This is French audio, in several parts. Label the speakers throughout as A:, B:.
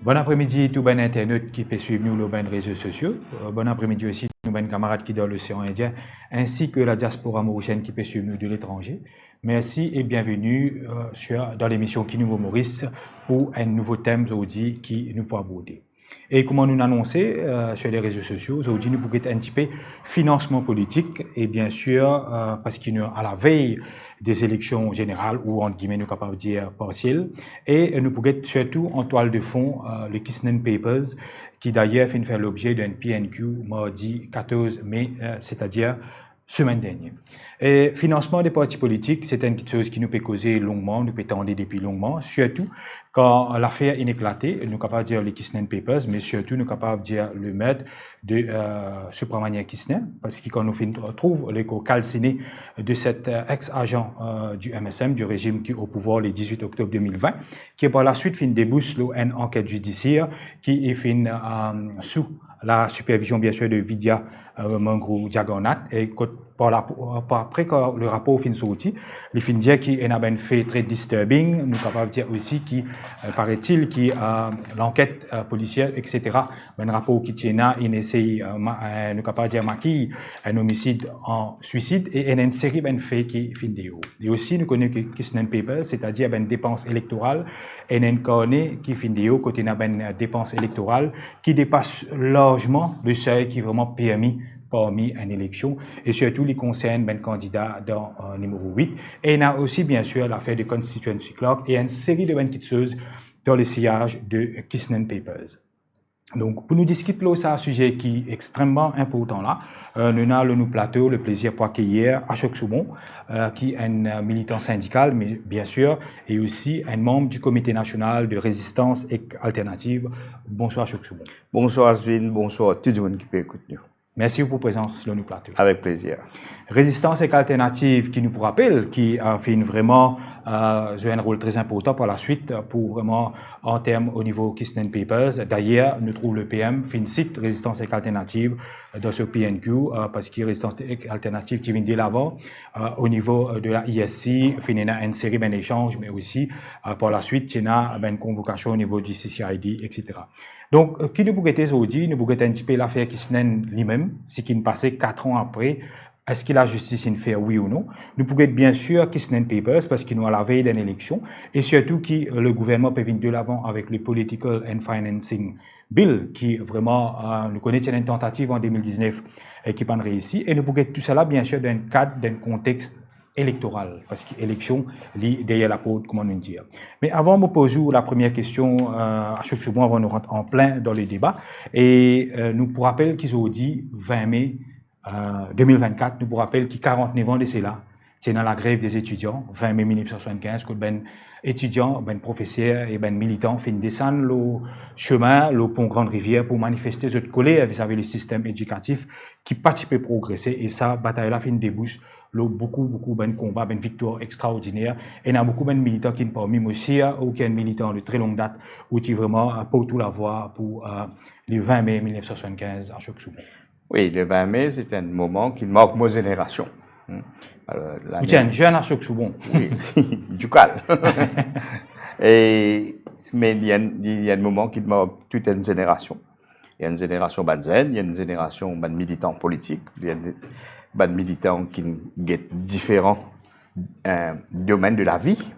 A: Bon après-midi, tout bon internaute qui peut suivre nous sur les réseaux sociaux. Bon après-midi aussi, nos ben camarades qui dans l'océan Indien, ainsi que la diaspora mauricienne qui peut suivre nous de l'étranger. Merci et bienvenue dans l'émission qui nous Maurice pour un nouveau thème aujourd'hui qui nous peut aborder. Et comment nous annoncer sur les réseaux sociaux, aujourd'hui nous pouvons un petit peu financement politique et bien sûr parce qu'il nous à la veille des élections générales ou entre guillemets nous capables de dire partielles et nous pouvons surtout en toile de fond le Kisnen Papers qui d'ailleurs vient faire l'objet d'un PNQ mardi 14 mai, c'est-à-dire semaine dernière. Et financement des partis politiques, c'est une chose qui nous peut causer longuement, nous peut tendre depuis longuement, surtout quand l'affaire est éclatée, nous sommes capables de dire les Kisnen Papers, mais surtout nous sommes capables de dire le maître de Subramanian Kisnen, parce que quand nous trouvons les calcinés de cet ex-agent du MSM, du régime qui est au pouvoir le 18 octobre 2020, qui par la suite débouche une enquête judiciaire qui est sous la supervision bien sûr de Vidya Mangru Jagannath et après quand le rapport fin sorti, les fin dire qui est un fait très disturbing, nous capables de dire aussi qui paraît-il qui l'enquête policière etc. Un rapport qui tient là, il essaye nous capables de dire maquille un homicide en suicide et une série de faits qui fin de haut. Et aussi nous connaissons que Kisnen Papers, c'est-à-dire une dépense électorale et un cornet qui fin de haut côté une dépense électorale qui dépasse largement le seuil qui est vraiment permis parmi une élection et surtout les concerne ben candidat dans numéro 8 et il y a aussi bien sûr l'affaire de Constituency Clock et une série de petites choses dans le sillage de Kisnen Papers. Donc, pour nous discuter là, c'est un sujet qui est extrêmement important là. Nous avons le plateau, le plaisir pour accueillir Ashok Soubon, qui est un militant syndical, mais bien sûr, et aussi un membre du Comité national de résistance et alternative. Bonsoir Ashok Soubon.
B: Bonsoir Asvin, bonsoir à tout le monde qui peut écouter nous.
A: Merci pour votre présence sur nous plateau.
B: Avec plaisir.
A: Résistance et alternative qui nous rappelle, qui a fait vraiment joué un rôle très important par la suite pour vraiment en termes au niveau Kisnen Papers. D'ailleurs, nous trouvons le PM fait une site Résistance et alternative dans ce PNQ parce que Résistance et alternative qui vient de l'avant au niveau de la ISC, fait une série d'échanges, mais aussi par la suite, il y a une convocation au niveau du CCID, etc. Donc, qui nous pouvait aujourd'hui, nous pouvait un petit peu l'affaire Kisnen lui-même, ce qui nous passait 4 ans après. Est-ce que la justice est faite, oui ou non? Nous pouvons être bien sûr Kisnen Papers parce qu'ils nous à la veille d'une élection et surtout que le gouvernement peut venir de l'avant avec le Political and Financing Bill qui vraiment, nous connaissons une tentative en 2019 et qui n'a pas réussi. Et nous pouvons être tout cela bien sûr dans le cadre d'un contexte électoral, parce que l'élection lit derrière la porte, comment nous dire. Mais avant de me poser la première question, à chaque seconde, avant de nous rentrer en plein dans le débat, et nous pour rappel qu'ils ont dit 20 mai 2024, nous pour rappel qu'ils 49 ans de cela, c'est dans la grève des étudiants, 20 mai 1975, que ben étudiants, ben professeurs et ben militants fin descendre le chemin, le pont Grande Rivière pour manifester cette colère vis-à-vis du système éducatif qui pas peu progresser et ça bataille là fin débouche beaucoup ben combat ben victoire extraordinaire et il y a beaucoup ben militants qui ne parmi aussi aucun militant de très longue date où tu vraiment pour tout la voix pour le 20 mai 1975 à chaque jour.
B: Oui, le 20 mai, c'est un moment qui marque ma génération.
A: Vous êtes un jeune à chaque bon.
B: Oui, du calme. Mais il y a un moment qui marque toute une génération. Il y a une génération Banzen, il y a une génération de militants politiques, il y a des militants qui ont différents domaines de la vie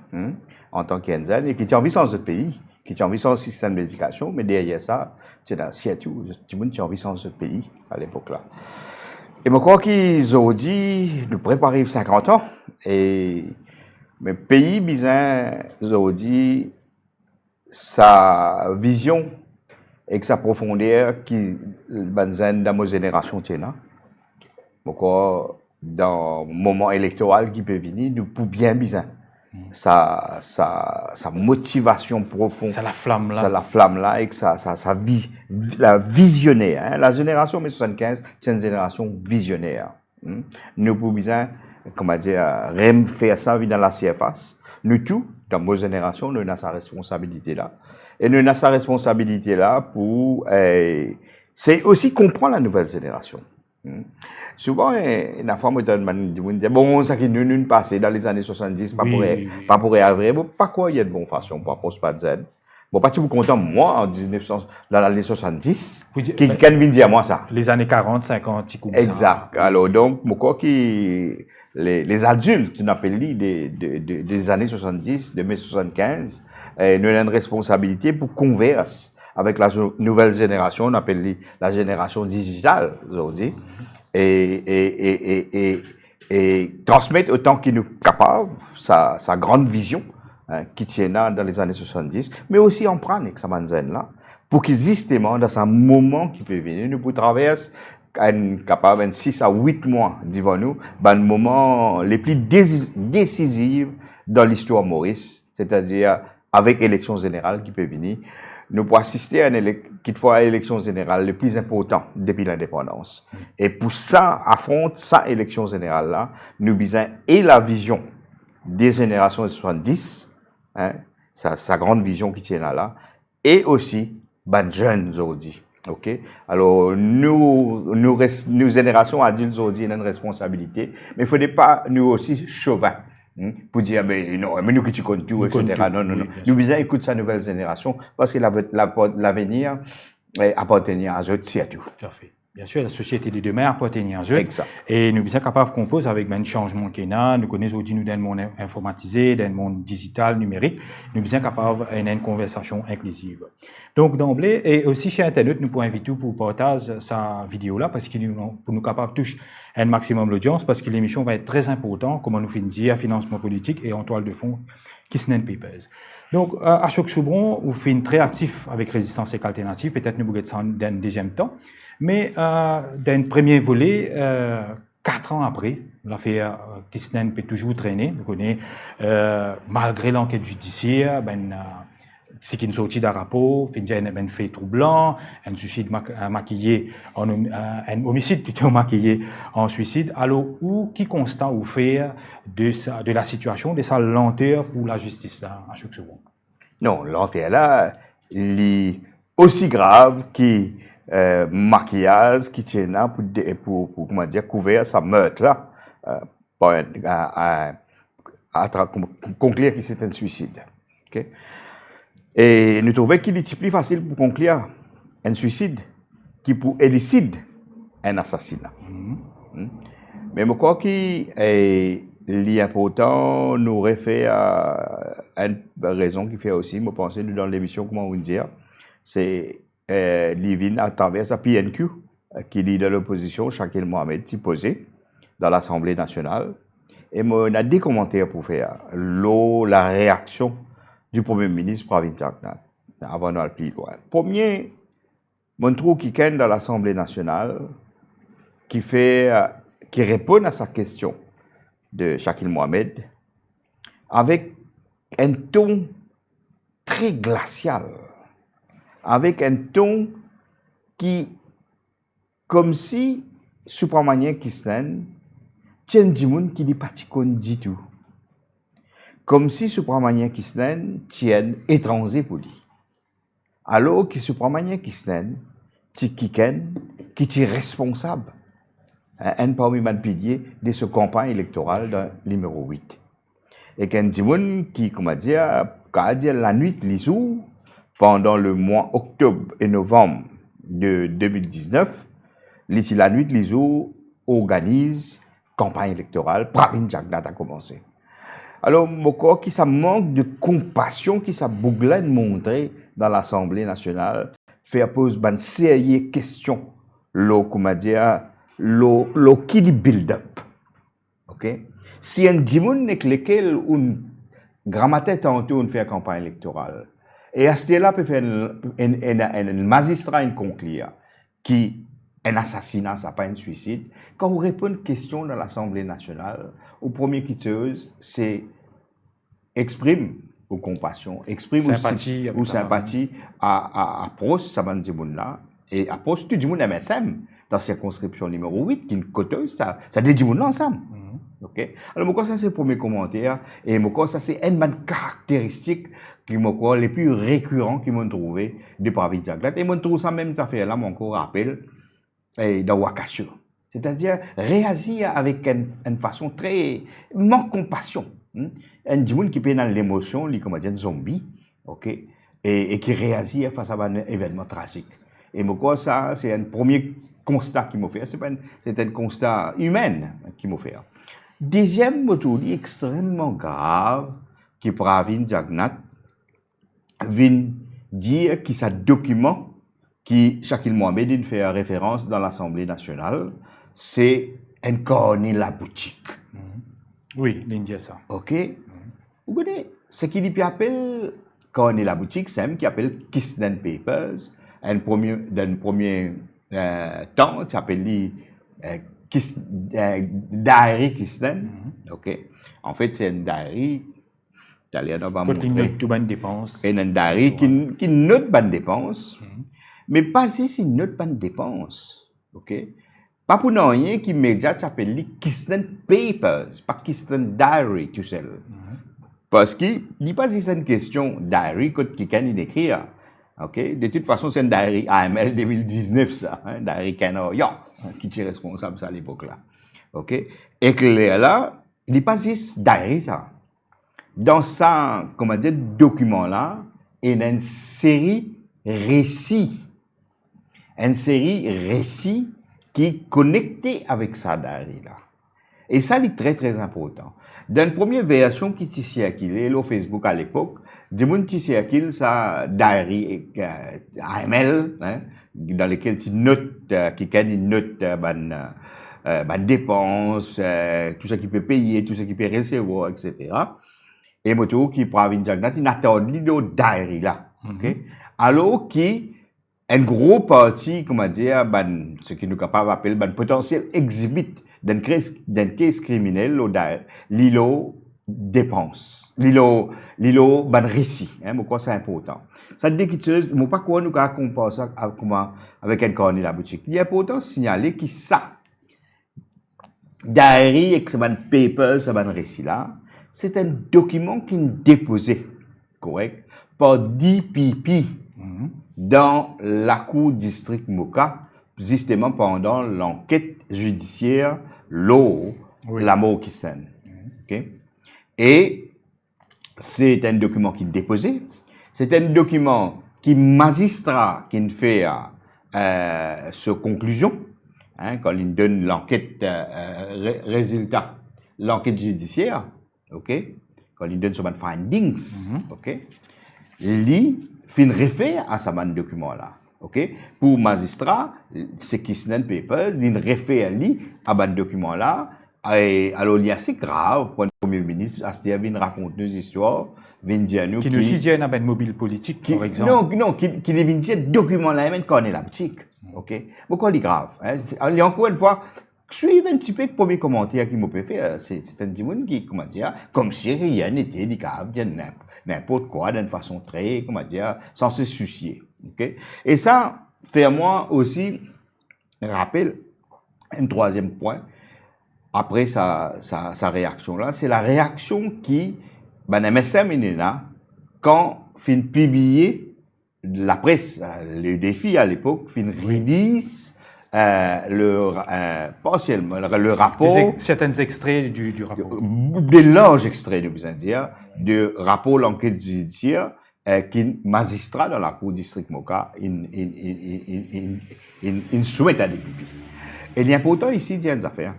B: en tant qu'Enzen et qui ont envie sans ce pays, qui ont envie sans système d'éducation, mais derrière ça, c'est dans Seattle, tout le monde a envie sans ce pays à l'époque-là. Et je crois qu'ils ont dit de préparer 50 ans, et le pays, ils ont dit sa vision et sa profondeur qui dans ma génération tient. Pourquoi dans le moment électoral qui peut venir, nous pouvons bien bizarre. Sa motivation profonde.
A: C'est la flamme là.
B: C'est la flamme là et que la visionnaire. Hein. La génération 75, c'est une génération visionnaire. Nous pouvons bien, comment dire, faire ça dans la CFAS. Nous tous, dans nos générations, nous avons sa responsabilité là. Et nous avons sa responsabilité là pour, c'est aussi comprendre la nouvelle génération. Souvent, la femme dit bon, ça qui nous passé dans les années 70, pas pour vrai, pas quoi il y a de bonne façon, pas pour pas Z. Bon, pas vous content, moi, en 1900, dans l'année 70,
A: Vous dites-
B: qui vient dire moi ça.
A: Les années 40, 50, petit coup.
B: Exact. Alors, donc, moi, les adultes, on appelle des années 70, de mai 75, nous avons une responsabilité pour converser avec la nouvelle génération, on appelle la génération digitale, aujourd'hui, et transmettre autant qu'il nous est capable sa grande vision, hein, qui tient là dans les années 70, mais aussi en prendre avec sa manzane là, pour qu'il justement, dans un moment qui peut venir, nous pour traverser capable 6 à 8 mois devant nous, un moment les plus décisifs dans l'histoire Maurice, c'est-à-dire avec l'élection générale qui peut venir, nous pour assister à l'élection générale le plus important depuis l'indépendance. Et pour ça, affronter cette élection générale-là, nous besoin et la vision des générations de 70, hein, sa grande vision qui tient là, et aussi les jeunes aujourd'hui. Ok? Alors, nous générations adultes aujourd'hui, avons une responsabilité, mais il ne faudrait pas nous aussi chauvin. Pour dire, mais non, mais nous qui tu comptes tout, etc. Non, non, non. Nous besoin écouter sa nouvelle génération parce que l'avenir appartient à eux, c'est tout.
A: Tout à fait. Bien sûr, la société de demain appartient à eux.
B: Exact.
A: Et nous sommes capables de composer avec un changement qu'il y a. Nous connaissons aujourd'hui dans le monde informatisé, dans le monde digital, numérique. Nous sommes capables d'une conversation inclusive. Donc, d'emblée, et aussi chez Internet, nous pouvons inviter pour partager sa vidéo-là parce qu'il pour nous capables de toucher un maximum d'audience parce que l'émission va être très importante, comme nous finissons dire, financement politique et en toile de fond, Kisnen Papers. Donc, à chaque soubron, on fait très actif avec Résistance et Alternative. Peut-être nous pouvons ça dans un deuxième temps. Mais dans le premier volet, 4 ans après, l'affaire Kisnen peut toujours traîner. Vous connaissez, malgré l'enquête judiciaire, c'est qu'il sortit d'un rapport, il y a un fait troublant, un suicide maquillé, un homicide plutôt maquillé en suicide. Alors, qui constat ou faire de la situation, de sa lenteur pour la justice là, à chaque seconde?
B: Non, lenteur là, est aussi grave que maquillage qui tient là pour comment dire, couvrir sa meurtre là, pour conclure que c'est un suicide. Okay? Et nous trouvons qu'il est plus facile pour conclure un suicide que pour élucider un assassinat. Mais je crois qu'il est important, nous réfère à une raison qui fait aussi, je pense, dans l'émission, comment on dire, c'est Livin à travers sa PNQ, qui est dans l'opposition, Shakil Mohamed, s'y posé dans l'Assemblée nationale. Et on a des commentaires pour faire la réaction du Premier ministre Pravin Jagnat, avant d'aller plus loin. Premier, je trouve qu'il y a dans l'Assemblée nationale qui répond à sa question de Shakil Mohamed avec un ton très glacial, avec un ton qui, comme si, Supramanian Kisnen, tient du monde qui n'est pas du tout. Comme si Supramanian Kisnen tient étranger pour lui. Alors que Supramanian Kisnen, qui est responsable, un parmi les piliers de ce campagne électorale de numéro 8. Et qu'un Dimon qui, comment dire, la nuit, les jours, pendant le mois octobre et novembre de 2019, la nuit, les jours, organise campagne électorale, Pravin Jagnat a commencé. Alors, moi, qui ça manque de compassion, qui ça bouglait de montrer dans l'Assemblée nationale, faire poser une série de questions, comment dire, qui dit build-up. Ok? Si un dimoun avec lequel un grammaire tantôt on fait campagne électorale, et à ce là peut faire un magistrat une conclure qui un assassinat, ça pas un suicide. Quand on répond à une question dans l'Assemblée nationale, au premier qui c'est exprime ou compassion, exprime
A: sympathie,
B: ou sympathie à Prost, ça va dire là, et à Prost, tout le monde MSM dans la circonscription numéro 8, qui est une coteuse, ça dit du monde ensemble. Okay? Alors, moi, ça, c'est le premier commentaire. Et moi, ça, c'est une caractéristique qui moi, les plus récurrents qui m'ont trouvé de Pravin Jagnat. Et moi, trouve ça même, ça fait là, mon encore rappel, dans Wakasho. C'est-à-dire, réagir avec une façon très, manque compassion. Un monde qui peut dans l'émotion, lui, comme un zombie, ok? et qui réagit face à un événement tragique. Et moi, ça, c'est un premier constat qu'il m'a fait. C'est un constat humain qu'il m'a fait. Deuxième moto extrêmement grave qui Pravin Jagnnath vient dire que ce document qui Shakil Mohamed fait référence dans l'Assemblée nationale, c'est un cornet la boutique.
A: Oui, l'India ça.
B: Ok. Vous connaissez ce qu'il appelle cornet la boutique, c'est un qui appelle Kissden Papers. Dans le premier temps, tu appelles diary Kissden. Ok. En fait, c'est une diary.
A: Quand il note tout bonne dépense.
B: Et une diary qui note bonne dépense. Mais pas si c'est une note bonne dépense. Ok. Pas pour rien qui média s'appelle les Kissden Papers, pas Kissden Diary tout seul. Parce qu'il dit pas si c'est une question diary que quelqu'un écrire. Ok. De toute façon, c'est une diary AML 2019 ça, hein, diary Canarian, qui est responsable ça à l'époque là. Ok. Et que là, il dit pas si c'est diary ça. Dans ça, comment dire, document là, il y a une série récits. Une série récits qui est connectée avec ça diary-là. Et ça, c'est très, très important. Dans la première version qui est sur Facebook à l'époque, du monde qui est ça diary AML, hein, dans lequel tu notes, qui note ban dépenses, tout ce qui peut payer, tout ce qui peut recevoir, etc. Et moto qui Pravin Jagnnath, il attend l'idée diary là. Ok? Alors qui une grosse partie, comment dire, ce qui nous capable d'appeler un potentiel exhibit d'un case criminel, l'îlot dépense, l'îlot récit, hein, pourquoi c'est important. Ça dit que moi pas quoi nous comparer ça avec un cornet la boutique. Il est important de signaler que ça, diary et ce paper, ce récit là, c'est un document qui est déposé, correct, par DPP. Dans la cour district Moka, justement pendant l'enquête judiciaire la mort Kissden. Okay? Et c'est un document qui est déposé, c'est un document qui magistrat qui fait sa conclusion, hein, quand il donne l'enquête résultat, l'enquête judiciaire, ok, quand il donne son findings, ok, il fin réfère à ce document-là. Ok? Pour magistrat, c'est Kissden Papers, il réfère à ce document-là. Et alors, il y a assez grave pour le Premier ministre, Astia vient raconter des histoires, vient dire nous
A: qui nous dit qu'il y a un mobile politique, par exemple.
B: Non, qui vient dire document-là, même qu'on est la boutique. Ok? Pourquoi il est grave? Hein? Encore une fois, suivez un petit peu le premier commentaire qu'il m'a fait. C'est un petit monde qui, comment dire, comme si rien n'était grave, n'importe quoi, d'une façon très, comment dire, sans se soucier. Okay? Et ça fait à moi aussi rappel un troisième point, après sa réaction-là, c'est la réaction qui, MSM quand fin publié la presse, le défi à l'époque, fin release partiellement le rapport,
A: certains extraits du rapport,
B: des larges extraits de besoin dire de rapport l'enquête judiciaire qui magistrat dans la cour district Moka il souhaite à DPP. Et l'important ici d'une affaire,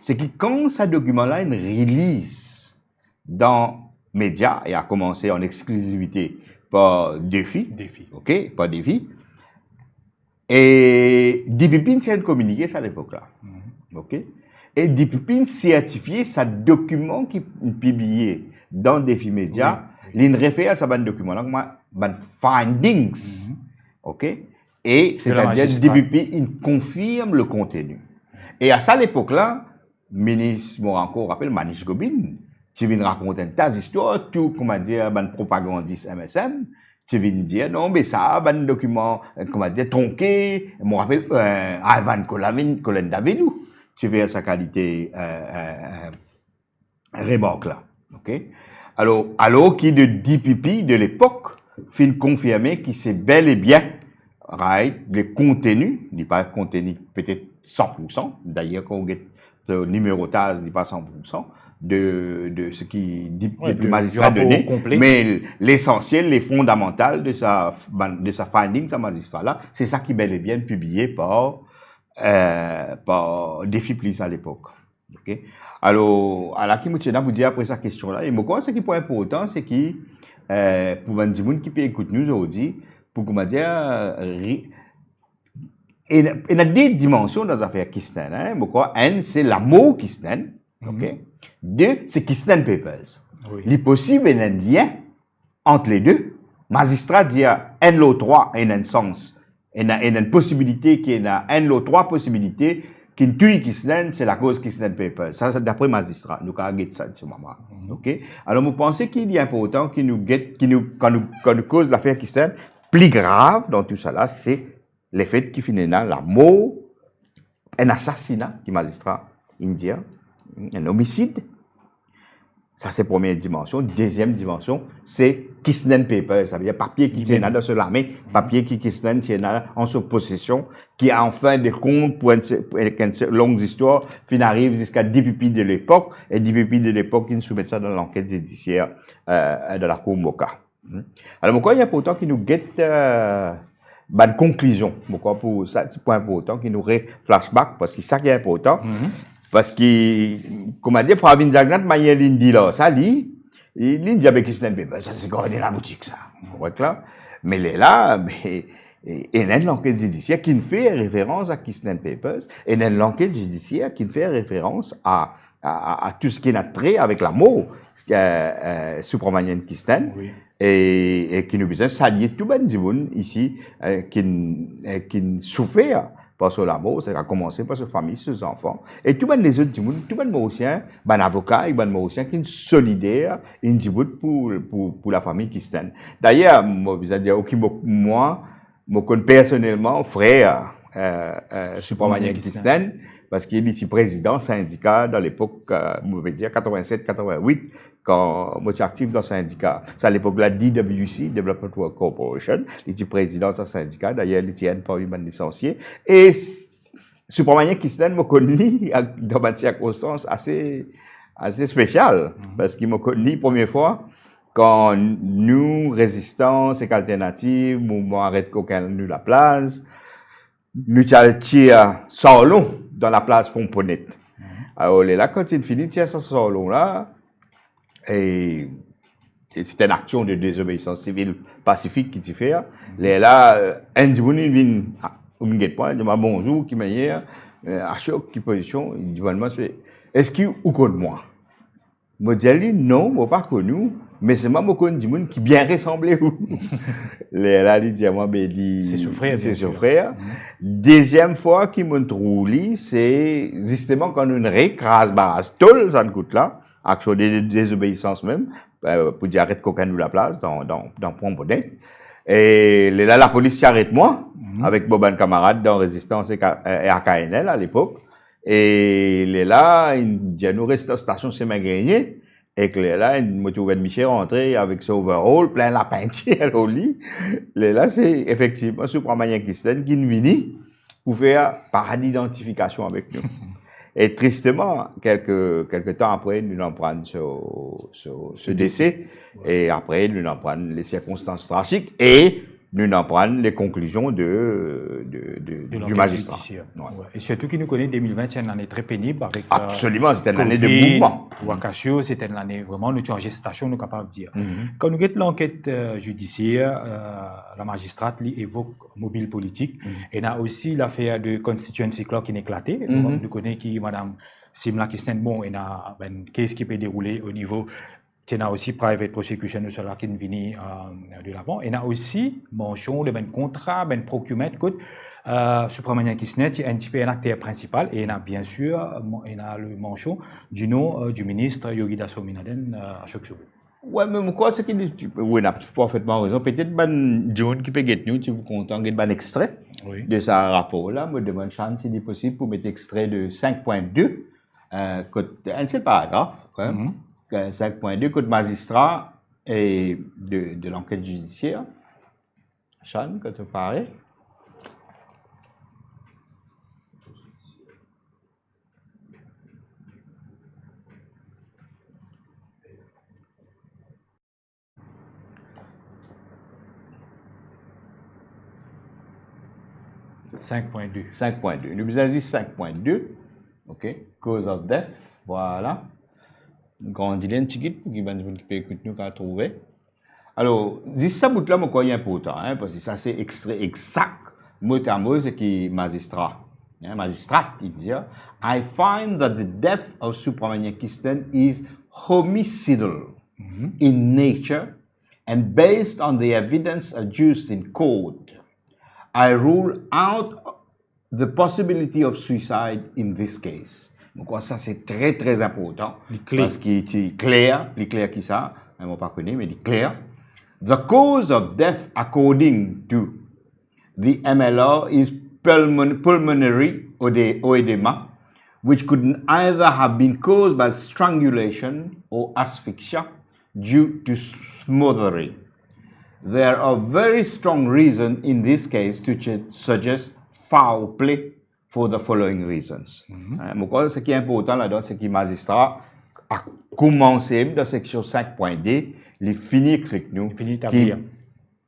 B: c'est que quand ce document-là est release dans médias et a commencé en exclusivité par défi. Ok, par défi. Et DPP s'est communiqué ça à l'époque-là. Ok? Et DPP certifié ce document qui est publié dans Défi Média, il réfère à ce document-là comme findings. Ok? Et c'est-à-dire DPP il confirme le contenu. Et à ça l'époque-là, le ministre Moranco rappelle Manish Gobin, qui vient raconter une tas d'histoires, tout, comment dire, propagandiste MSM, tu viens dire, non, mais ça, un document, comment dire, tronqué, je me rappelle, Ivan Colin Davidou, tu vois sa qualité, remarque là, ok? Alors qui de DPP de l'époque, fin confirmer qu'il c'est bel et bien, right, le contenu, il n'est pas contenu peut-être 100%, d'ailleurs, quand on le numérotage n'est pas 100% de ce qui dit
A: Ouais,
B: du magistrat
A: rapport
B: donné,
A: complet.
B: mais l'essentiel, les fondamentales de sa finding, sa magistrat-là, c'est ça qui est bel et bien publié par Défi Plus à l'époque. Ok. Alors, à la Kimouchena, vous dire après sa question-là, et moi, ce qui est important, c'est que, pour les gens qui peuvent écouter nous aujourd'hui, pour qu'on dire, il y a deux dimensions dans l'affaire Kisten. Hein. Un, c'est l'amour Kisten. Ok. Deux, c'est Kisten Papers.
A: Oui.
B: Il est possible qu'il y ait un lien entre les deux. Magistrat dit un lot trois et un sens. Il y a une possibilité qu'il y ait un lot trois possibilités qui tue Kisten, c'est la cause Kisten Papers. Ça, c'est d'après magistrat. Nous avons dit ça, ce moment. Ok. Alors, vous pensez qu'il est important quand nous cause l'affaire Kisten, plus grave dans tout ça là, c'est les faits qui finissent là, la mort, un assassinat qui magistrat indien, un homicide. Ça, c'est la première dimension. Deuxième dimension, c'est Kisten Paper. Ça veut dire papier qui tient là dans la main, papier qui Kisten tient en sa possession, qui a en fin de compte, pour une longue histoire, fin arrive jusqu'à 10 pupilles de l'époque, et 10 pupilles de l'époque, qui nous soumettent ça dans l'enquête judiciaire de la Cour Moka. Alors, pourquoi il est important qu'il nous guette une conclusion? Pourquoi pour ça, c'est pas important qu'il nous flashback, parce que c'est ça qui est important. Parce que, comme on dit, pour avoir une diagnose, il dit là, ça lit, il dit avec Kisten Paper, ça c'est gardé dans la boutique, ça. Là. Mais là, il y a une enquête judiciaire qui fait référence à Kisten Papers, et il y a une enquête judiciaire qui fait référence à tout ce qui est trait avec la mort Subramanian Kisten, oui. Et qui nous besoin s'allier tout le monde ici, qui souffert par ce mort, ça a commencé par sa famille, ses enfants, et tout les autres gens, tout le Mauricien, ben avocat et ben Mauricien qui sont solidaires, pour la famille Kisten. D'ailleurs, moi, vous allez dire, ok, moi, personnellement, frère, Subramanian Kisten, parce qu'il est ici président syndicat dans l'époque, on va dire 87-88, quand moi j'étais actif dans le syndicat. C'est à l'époque de la DWC, Development Work Corporation. Il était président de ce syndicat. D'ailleurs, il était pas eu licencié. Et Subramanian Kisten m'a connu dans une circonstance assez spéciale. Parce qu'il m'a connu la première fois quand nous, résistance et alternatives, mouvement arrête cocaïne, nous la place, nous avons tiré salon dans la place Pomponette. Alors là, quand il finit de tirer ce salon-là, et c'était une action de désobéissance civile pacifique qui s'est fait. Là, un dimanche, il vient, il me dit bonjour, qui m'a dit, à choc, qui position, il dit, est-ce qu'il vous connaît moi? Je dis, non, je ne pas connu, mais c'est moi qui bien ressemblé. Là, il dit, moi, c'est son frère. Deuxième fois qu'il m'a trouvé, c'est justement quand on récrase, tout ça coûte là. Action de désobéissance même, pour dire arrête cocaïne ou la place, dans Pomponnet. Et là, la police s'arrête moi, avec Boban camarade dans Résistance et AKNL à l'époque. Et là, il dit, nous restons à la station Saint-Magrénier. Et que là, il m'a trouvé Michel rentré avec son overall, plein la peinture au lit. Là, c'est effectivement Subramanian Kisten qui nous vient pour faire par d'identification avec nous. Et tristement, quelques temps après, nous en prenons ce décès, et après, nous en prenons les circonstances tragiques, et nous en prenons les conclusions du magistrat.
A: Ouais. Et surtout qui nous connaît 2020, c'est une année très pénible avec.
B: Absolument, c'était une année de mouvement.
A: Wakasio, c'était une année vraiment, nous sommes en gestation, nous sommes capables de dire. Quand nous avons l'enquête judiciaire, la magistrate évoque mobile politique, et il y a aussi l'affaire de constituency clock qui est éclatée. Nous connaissons qui, Madame Simla Kisten, bon, il y a une case qui peut dérouler au niveau. Il y a aussi private prosecution de cela qui vient de l'avant. Il y a aussi mention de contrat, procurement, Subramanian Kisten est un petit peu un acteur principal et il y a bien sûr il y a le mention du nom du ministre Yogida Sominaden à Chokso.
B: Ouais, mais quoi, c'est qu'il dit, oui, il a parfaitement raison. Peut-être ben John qui peut get nous, tu vous content, get un extrait de ce rapport-là. Me demande chance s'il est possible pour mettre extrait de 5.2, un seul paragraphe. 5.2, code magistrat et de l'enquête judiciaire. Sean, quand tu parlais.
A: 5.2.
B: 5.2. Nous avons dit 5.2. OK. Cause of death. Voilà. Quand on dit un petit guide pour qui peut écouter nous qu'à trouver. Alors, ça bout là, moi, est important, hein, parce que ça, c'est extrait exact, mot à mot, c'est qui magistrat. Hein, magistrat, il dit, I find that the death of Subramanian Krishnan is homicidal in nature and based on the evidence adduced in court. I rule out the possibility of suicide in this case. Donc, ça, c'est très, très important. Parce qu'il est clair, qui ça, je ne pas connaître, mais il est clair. The cause of death, according to the MLR, is pulmonary oedema, which could either have been caused by strangulation or asphyxia due to smothering. There are very strong reasons in this case to suggest foul play for the following reasons. Ce qui est important là-dedans, c'est que le magistrat a commencé dans la section 5.d, les finir avec nous, qui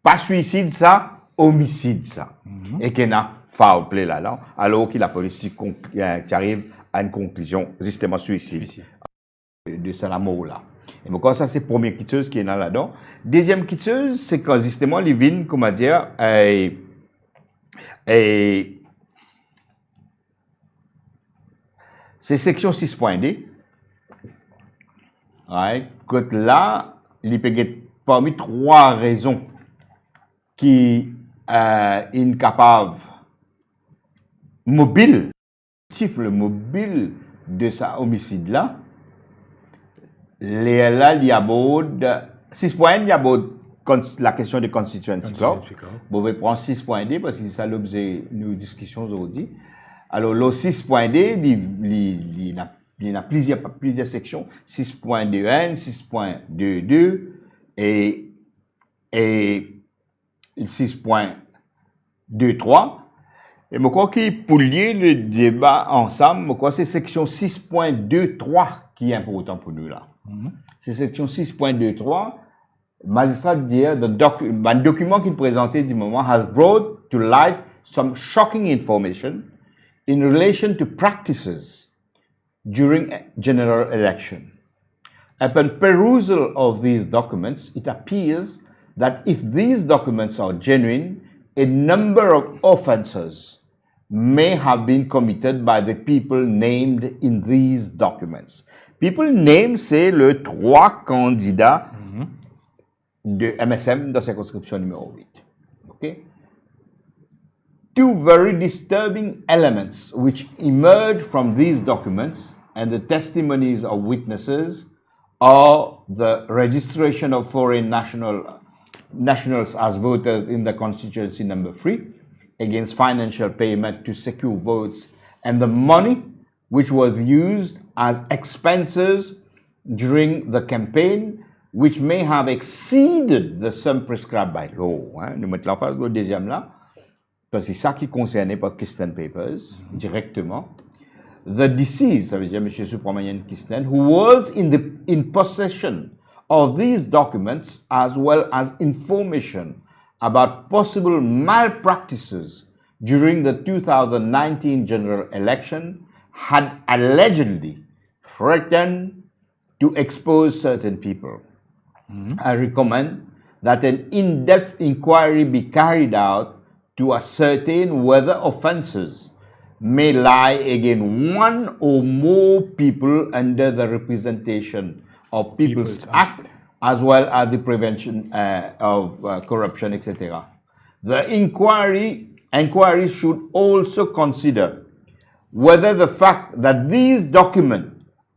B: pas suicide ça, homicide ça, et qu'il y a foul play là-dedans, alors que la police qui arrive à une conclusion, justement suicide, de ça mort là. Et donc ça c'est la première quitteuse qui est là-dedans. Deuxième quitteuse, c'est quand justement les vignes, comment dire, c'est section 6.d. Right. Que là, il peut y avoir parmi trois raisons qui sont capables mobile, le mobile de sa homicide là. Là, il y a beaucoup de 6 points, il y a la question de constituency club. Vous pouvez prendre 6.d parce que c'est ça l'objet de nos discussions aujourd'hui. Alors, le 6.d, il y a plusieurs sections, 6.21, 6.22 et 6.23. Et je crois que pour lier le débat ensemble, je crois que c'est section 6.23 qui est important pour nous là. C'est section 6.23. Le magistrat dit un document qu'il présentait du moment has brought to light some shocking information in relation to practices during a general election. Upon perusal of these documents, it appears that if these documents are genuine, a number of offenses may have been committed by the people named in these documents. People named, c'est le 3 candidats de MSM dans circonscription numéro 8. Okay? Two very disturbing elements which emerge from these documents and the testimonies of witnesses are the registration of foreign nationals as voters in the constituency number 3 against financial payment to secure votes and the money which was used as expenses during the campaign which may have exceeded the sum prescribed by law. Nous mettons en face le deuxième là. Parce que c'est ça qui concernait par Krishnan Papers, directement. The deceased, ça veut dire M. Subramanian Krishnan, who was in possession of these documents as well as information about possible malpractices during the 2019 general election, had allegedly threatened to expose certain people. I recommend that an in-depth inquiry be carried out to ascertain whether offenses may lie against one or more people under the Representation of People's Act, as well as the Prevention of Corruption, etc. The inquiry should also consider whether the fact that these documents,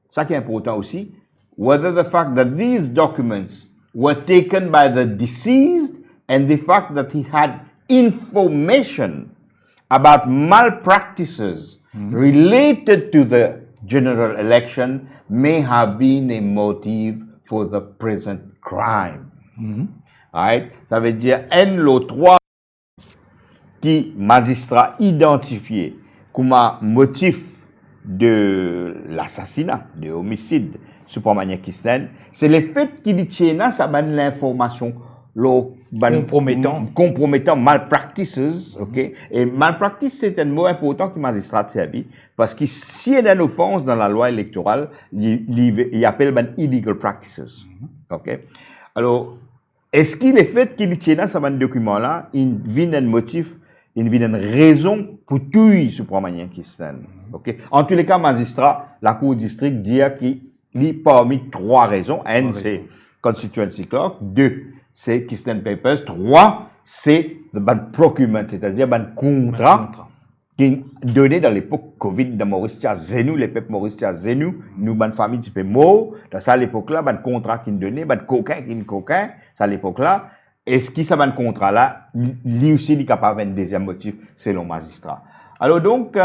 B: ça qui est important aussi, whether the fact that these documents were taken by the deceased and the fact that he had information about malpractices related to the general election may have been a motive for the present crime. Right? Ça veut dire NLO3 qui magistrat identifié comme un motif de l'assassinat, de homicide Subramanian Krishnan, c'est le fait qu'il tient ça donne l'information compromettant malpractices, ok? Et malpractice, c'est un mot important que magistrat servi, parce que s'il y a une offense dans la loi électorale, il appelle illegal practices, ok? Alors, est-ce qu'il est fait qu'il tient dans ce document-là, il vient un motif, il vient une raison pour tout ce problème qui se tient, ok? En tous les cas, magistrat, la cour district dit qu'il y a parmi 3 raisons. Un, c'est constituency clock. 2, c'est Keystone Papers. 3, c'est le procurement, c'est-à-dire le contrat qui est donné dans l'époque Covid de Maurice Zenou, les peuples Maurice Zenou, nous, bonne famille type mot, dans ça l'époque-là, le contrat qui est donné, le coquin qui est coquin, ça à l'époque-là. Est-ce que ça, le contrat-là, lui aussi, il est capable d'un deuxième motif, selon le magistrat. Alors donc,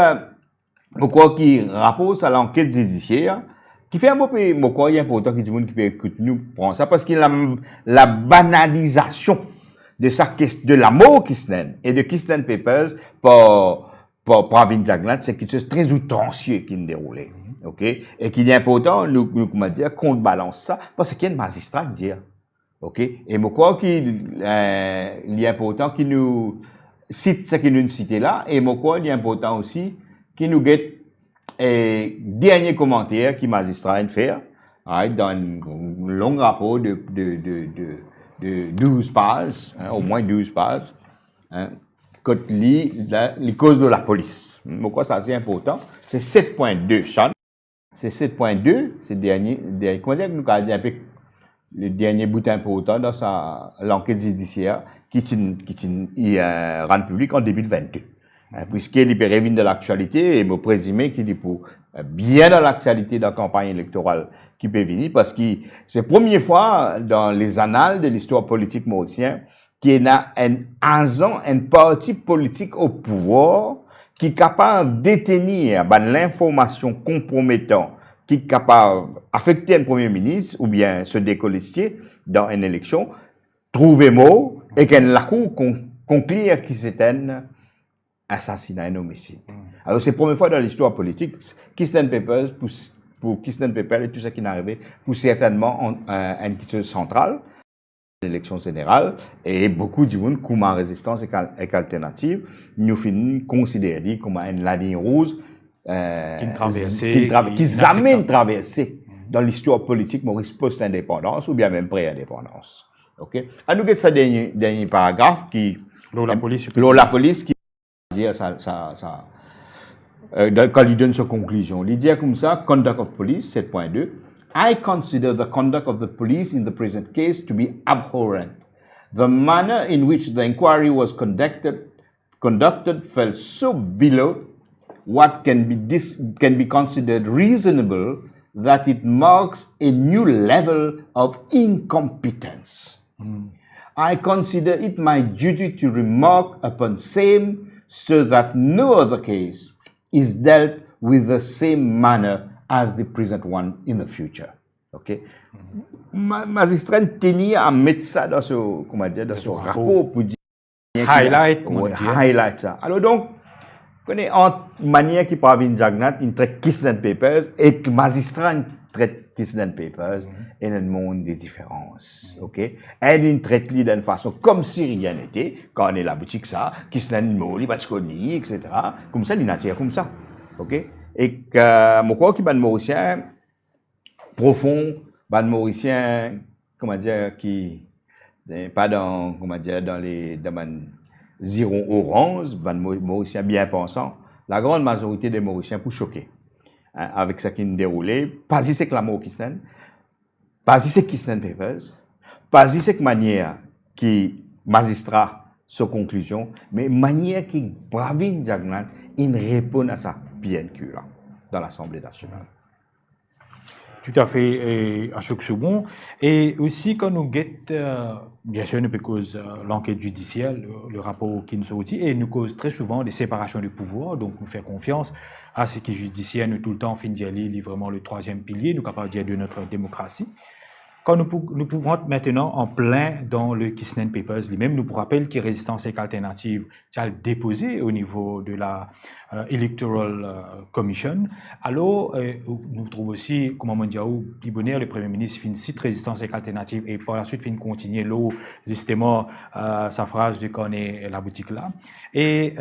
B: pourquoi qu'il rapporte à l'enquête judiciaire, qui fait un mot pourquoi il est important que les gens qui peut écouter nous prendre ça, parce qu'il a la banalisation de la mort Keystone et de Keystone Papers pour Pravin Jagnnath, c'est quelque chose de très outrancieux qui est déroulé. Ok? Et qu'il est important, nous comment dire, qu'on balance ça, parce qu'il y a un magistrat qui dit. Ok? Et pourquoi qu'il est important qu'il nous cite ce qu'il nous cite là, et pourquoi il est important aussi qu'il nous guette dernier commentaire que le magistrat a fait, dans un long rapport de 12 pages, au moins 12 pages, quand les causes de la police. Pourquoi ça c'est important? C'est 7.2, Sean. C'est 7.2, c'est le dernier, comment dire, nous avons dit un peu le dernier bout important dans l'enquête judiciaire qui est rendu public en 2022. Puisqu'il est revenu de l'actualité et me présumé qu'il est pour bien dans l'actualité de la campagne électorale qui peut venir, parce que c'est la première fois dans les annales de l'histoire politique mauricienne qu'il y a un parti politique au pouvoir qui est capable de détenir l'information compromettante, qui est capable d'affecter un premier ministre ou bien se décollister dans une élection, trouver mot et que la cour conclure que c'est un assassinat, un homicide. Alors, c'est la première fois dans l'histoire politique, Keystone Papers, pour Keystone Papers et tout ce qui est arrivé, pour certainement une question centrale, l'élection générale, et beaucoup de gens, comme en résistance et alternative, nous finissons considérer comme une ligne rouge qui jamais traversé dans l'histoire politique Maurice post-indépendance ou bien même pré-indépendance. Ok? À nous, ça dernier paragraphe qui.
A: La
B: police qui dire quand il donne sa conclusion. Il dit comme ça, conduct of police, 7.2. I consider the conduct of the police in the present case to be abhorrent. The manner in which the inquiry was conducted fell so below what can be considered reasonable that it marks a new level of incompetence. I consider it my duty to remark upon same so that no other case is dealt with the same manner as the present one in the future. Ok? Magistrat tenait à mettre ça dans ce, comment dire, dans ce rapport pour dire highlight ça. Alors donc, en manière qui Pravin Jagnnath, il traite Keystone Papers et que magistrat traite Keystone Papers et un monde de différences. Ok? Et il traite lui d'une façon comme si rien n'était, quand on est la boutique ça, Keystone Moli, Batskoni, etc. Comme ça, il n'attire comme ça. Ok? Et que, mon quoi qui est mauricien profond, mauricien, comment dire, qui, pas dans, comment dire, dans les, zéro orange, mauricien bien pensant, la grande majorité des mauriciens pour choquer. Avec ce qui nous déroulait, pas si c'est que la mort Keystone, pas si c'est Keystone Papers, pas si c'est que manière qui magistrat sa conclusion, mais manière qui Pravin Jagnnath, il répond à ça bien que là, dans l'Assemblée nationale.
A: Tout à fait, à chaque second. Et aussi, quand nous guettons, bien sûr, nous cause l'enquête judiciaire, le rapport qui nous sortit, et nous cause très souvent des séparations de pouvoir, donc nous faire confiance à ce qui est judiciaire, nous tout le temps, fin d'y aller, vraiment le troisième pilier, nous capables de dire de notre démocratie. Quand nous pouvons maintenant en plein dans le Kissnen Papers lui-même, nous rappelle que Résistance et Alternative a déposé au niveau de la Electoral Commission. Alors, nous trouvons aussi, comme on dit, Ibonner, le Premier ministre, fin site Résistance et Alternative et par la suite fin continuer l'eau, justement, sa phrase de connaître la boutique là. Et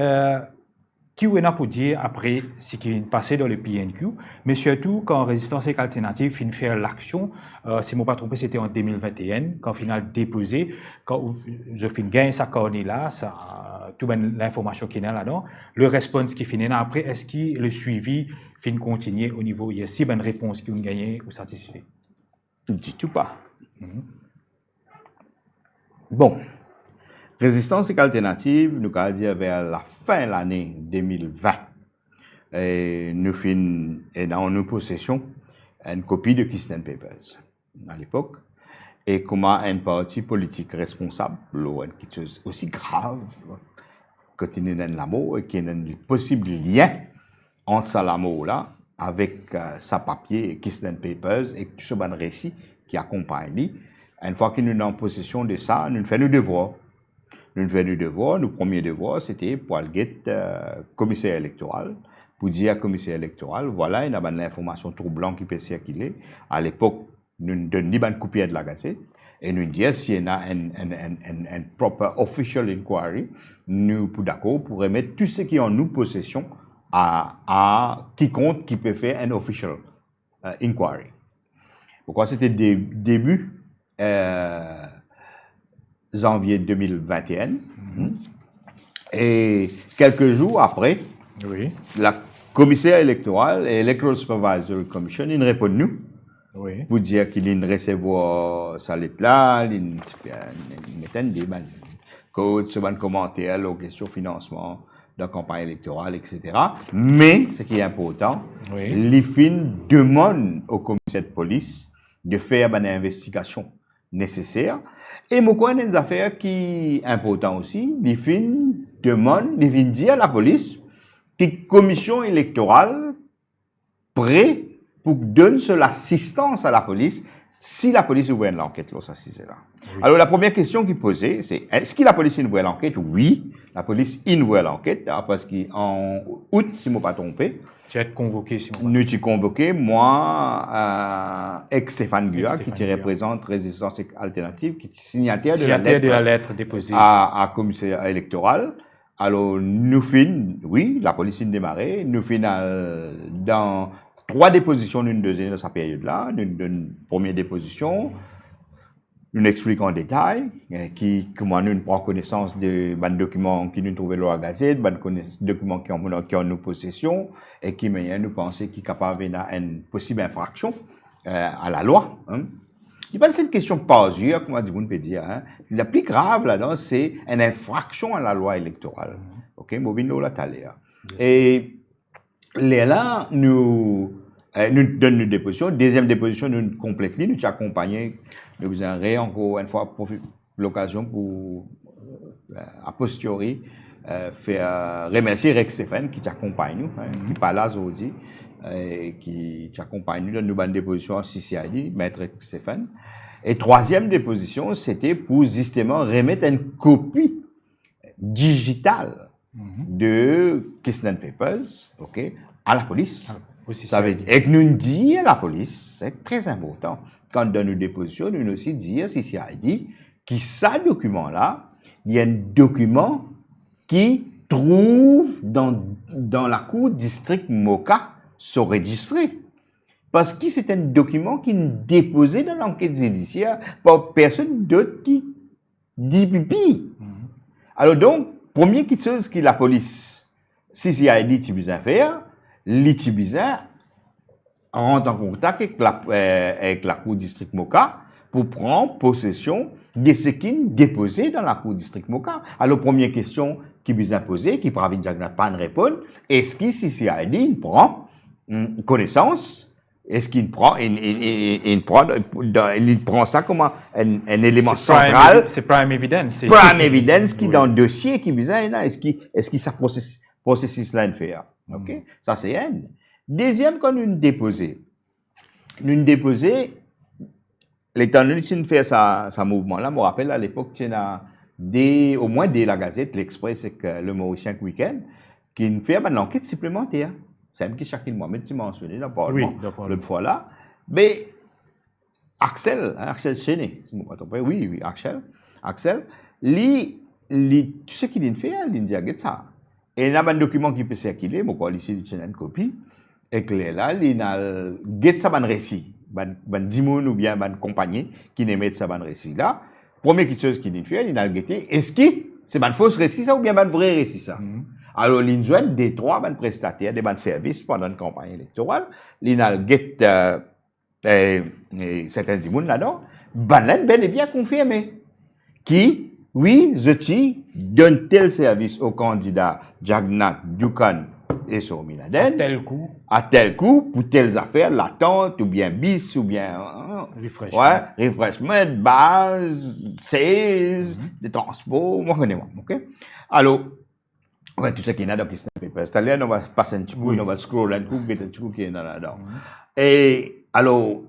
A: qui on a pour dire après ce qui est passé dans le PNQ, mais surtout quand Résistance et Alternative fin faire l'action, si je ne me trompe, c'était en 2021, quand final déposé, quand je fin gagner sa cornée là, ça, toute l'information qui est là-dedans, le response qui finit là après, est-ce que le suivi fin continuer au niveau, il y a si bonne réponse qui ont gagné ou satisfait?
B: Du tout pas. Bon. Résistance et Alternative, nous allons dire vers la fin de l'année 2020, nous avons en possession une copie de Kissnen Papers à l'époque, et comment un parti politique responsable, qui est aussi grave, que il y a l'amour et qu'il y a un possible lien entre ça l'amour là avec sa papier Kissnen Papers et tout ce bon récit qui accompagne. Une fois que nous sommes en possession de ça, nous faisons nos devoirs. Nos premiers devoirs, c'était pour aller commissaire électoral, pour dire à commissaire électoral, voilà, il y a une information troublante qui peut circuler. À l'époque, nous donnons une copie de la gazette et nous disons s'il y a un proper official inquiry, nous sommes d'accord pour remettre tout ce qui est en nous possession à quiconque qui peut faire un official inquiry. Pourquoi c'était début janvier 2021. Et quelques jours après,
A: oui.
B: La commissaire électorale et Electoral Supervisory Commission, ils répondent nous.
A: Oui.
B: Pour dire qu'ils recevoir sa lettre là, ils mettent des codes, ce commentaires, aux questions financement de la campagne électorale, etc. Mais, ce qui est important,
A: Oui.
B: l'IFIN demande au commissaire de police de faire une investigation nécessaire. Et moi, il y a des affaires qui sont importantes aussi. L'IFIN demande, l'IFIN dit à la police que la commission électorale prête pour donner l'assistance à la police si la police ouvre l'enquête. Oui. Alors, la première question qui est posée, c'est est-ce que la police ouvre l'enquête? Oui, la police ouvre l'enquête parce qu'en août, si je ne me pas trompé,
A: tu as été convoqué, si
B: nous t'ai convoqué, moi, avec Stéphane Gua, qui représente Résistance Alternative, qui est signataire de la lettre
A: déposée
B: à commissaire électoral. Alors, nous finissons, oui, la police a démarré, nous finissons dans 3 dépositions d'une deuxième dans cette période-là, une première déposition, nous expliquons en détail comment nous prenons connaissance de documents qui nous trouvent dans la gazette, documents qui ont en nos possessions et qui nous pensons qui sont capables d'une possible infraction à la loi. Hein. Il n'y a pas cette question posée, comme on peut dire. Hein. La plus grave là-dedans, c'est une infraction à la loi électorale. Ok, et là, nous donnons une déposition. Deuxième déposition, nous complétons, nous accompagnons. Nous avons encore une fois l'occasion pour, a posteriori, faire remercier Rex Stéphane qui t'accompagne, qui parle là aujourd'hui, qui t'accompagne nous dans nos bonnes dépositions en CCID, Maître Rex Stéphane. Et troisième déposition, c'était pour justement remettre une copie digitale de Kissnen Papers, ok, à la police. Ça veut dire, et que nous disons à la police, c'est très important. Quand dans nos dépositions, nous aussi dire, CCID, que ce document-là, il y a un document qui trouve dans la cour district Moka s'enregistrer. Parce que c'est un document qui est déposé dans l'enquête judiciaire par personne d'autre qui dit pipi. Alors donc, première chose que la police, CCID, tu besoin faire, l'utiliser rentre en contact avec la cour district Moka pour prendre possession de ce qui est déposé dans la cour district Moka. Alors, première question qui vous a posée, qui peut pas répondre, est-ce que CCID prend connaissance? Est-ce qu'il prend, il prend ça comme un élément central?
A: C'est prime evidence.
B: Prime evidence qui dans le dossier qui vous a là, est-ce que ça processus là fait? Ok, ça c'est un. Deuxième, quand nous déposons l'état donné que fait ça mouvement-là, je me rappelle à l'époque, il y a au moins la Gazette, l'Express et le Mauricien Week-end, qui fait une enquête supplémentaire. C'est même qui chacun Mohamed s'est mentionné dans le Parlement, l'autre fois là. Mais Axel Chéné, si je ne me trompe pas, oui, Axel, lui, tu sais qu'il fait, il dit ça. Et il y a un document qui peut circuler, je crois ici, il y a une copie, et que là, il y a un récit, un dimoun ou bien une compagnie qui émet ce récit là. Première question qu'il fait, il a guetté, est-ce que c'est un faux récit ça ou bien un vrai récit ça? Alors, il y a des trois prestataires, des services pendant une campagne électorale, il a guetté certains dimoun là-dedans, bel et bien confirmé, qui, oui, Zeti donne tel service au candidat Jagnat, Dukan et Somi Laden. À tel coup, pour telles affaires, l'attente, ou bien bis, ou bien refreshment, base, 16, des transports, moi je connais moi, ok? Alors, tout ce qui est là dans Kistan Paper, c'est-à-dire, on va passer un petit coup, on va scroll un coup, get un petit coup qui est là-dedans. Et, alors,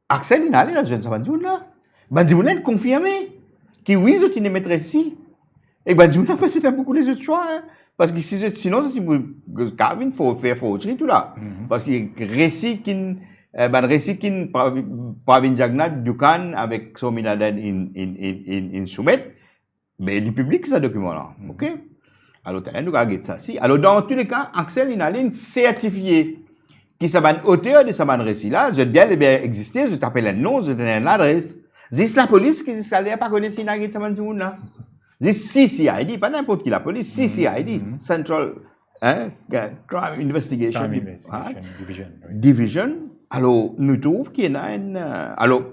B: Axel, il est allé dans ce jeune là. Bandimouna est confirmé que oui, je t'y mettrais ici. Et Bandimouna, c'est un beaucoup les autres choix. Hein. Parce que sinon, il faut faire autre chose tout là. Parce que récit qui Pravin Jagnat Dukan avec Sominaden in soumet, mais le public ce document là. OK? Alors, tu as un ça si. Alors, dans tous les cas, Axel, il a une certifié qui s'est auteur de ce récit là, je bien exister, je t'appelle un nom, je te donne une adresse. C'est la police qui s'allait pas connaître si n'a pas de là. C'est CCID, pas n'importe qui la police, CCID, Central Crime Investigation Division. Alors, nous trouvons qu'il y a une. Alors,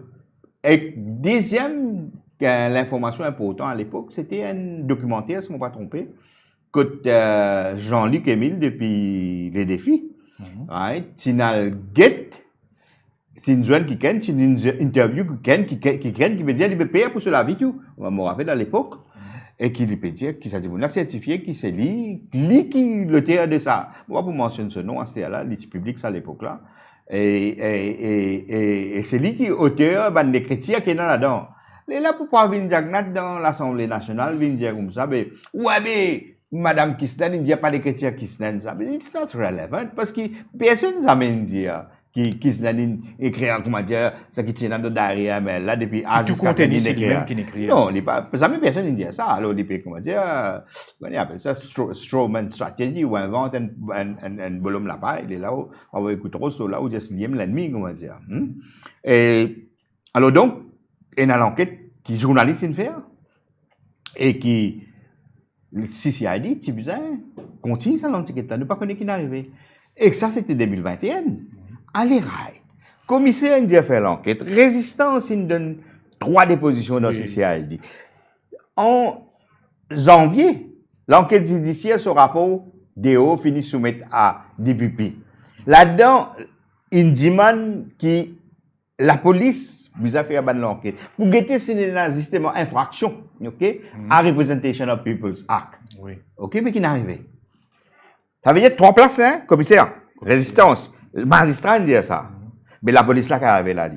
B: et deuxième, l'information importante à l'époque, c'était un documentaire, si je ne me pas trompé, que Jean-Luc Émile depuis les défis. Tinal get, c'est une zone qui ken, c'est une interview qui veut dire qu'il paye pour cela vie tout. On me rappelle à l'époque et qui peut dire qui s'est dit on a certifié qui c'est lui qui l'auteur de ça. Moi pour mentionner ce nom à ce là, l'outil public à l'époque là et c'est lui qui auteur ban l'écriture qui est là-dedans. Et là pour pas venir Jagnat dans l'Assemblée nationale venir dire comme ça mais ouais mais Madame Kisnan, il n'y a pas d'écriture Kisnan, ça. Mais it's not relevant parce que personne n'a même dit que Kisnan écrit, comment dire, ça qui tient dans derrière, mais là, depuis
A: Aziz Kassani écrit.
B: Non, il pas, jamais personne ne dit ça. Alors, depuis, comment dire, on appelle ça strawman strategy, où invente un volume là-bas, il est là où, on va écouter trop, là où just liem l'ennemi, comment dire. Et, alors donc, il y a l'enquête qui journaliste fait, et qui, le CCID, tu bizarre, continue ça l'enquête là, ne pas connaître qui n'est arrivé. Et ça, c'était 2021. Allez, right. Commissaire India fait l'enquête. Résistance, il donne 3 dépositions dans le CCID. En janvier, l'enquête judiciaire, ce rapport, DO finit soumettre à DPP. Là-dedans, il demande que la police vous a fait l'enquête. Pour guetter, c'est un système infraction, ok, à Representation of People's Act.
A: Oui.
B: Ok, mais qui n'est arrivé. Ça veut dire 3 places, hein, commissaire. Résistance. Le magistrat dit ça. Mais la police là qui est arrivée là, dit.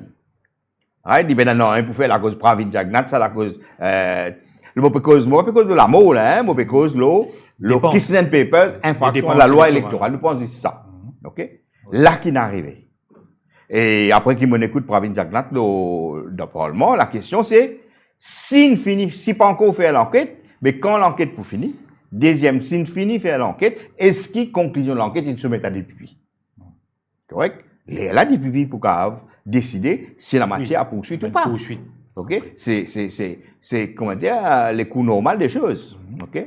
B: Il dit, ben non, pour faire la cause Pravin Jagnat, ça la cause, le cause de la mort, hein, le cause le Kisnan Papers, infraction à la loi électorale. Nous pensons ça. Ok? Là qui n'est arrivé. Et après qu'il m'écoute Pravin Jagnat dans le Parlement, la question c'est, si pas encore fait l'enquête, mais quand l'enquête pour finir, deuxième, s'il finit faire l'enquête, est-ce qu'il conclusion de l'enquête, il se met à DPP? Correct? La DPP pour décider si la matière a poursuite ou pas. Ok? C'est, comment dire, les coûts normaux des choses. Ok?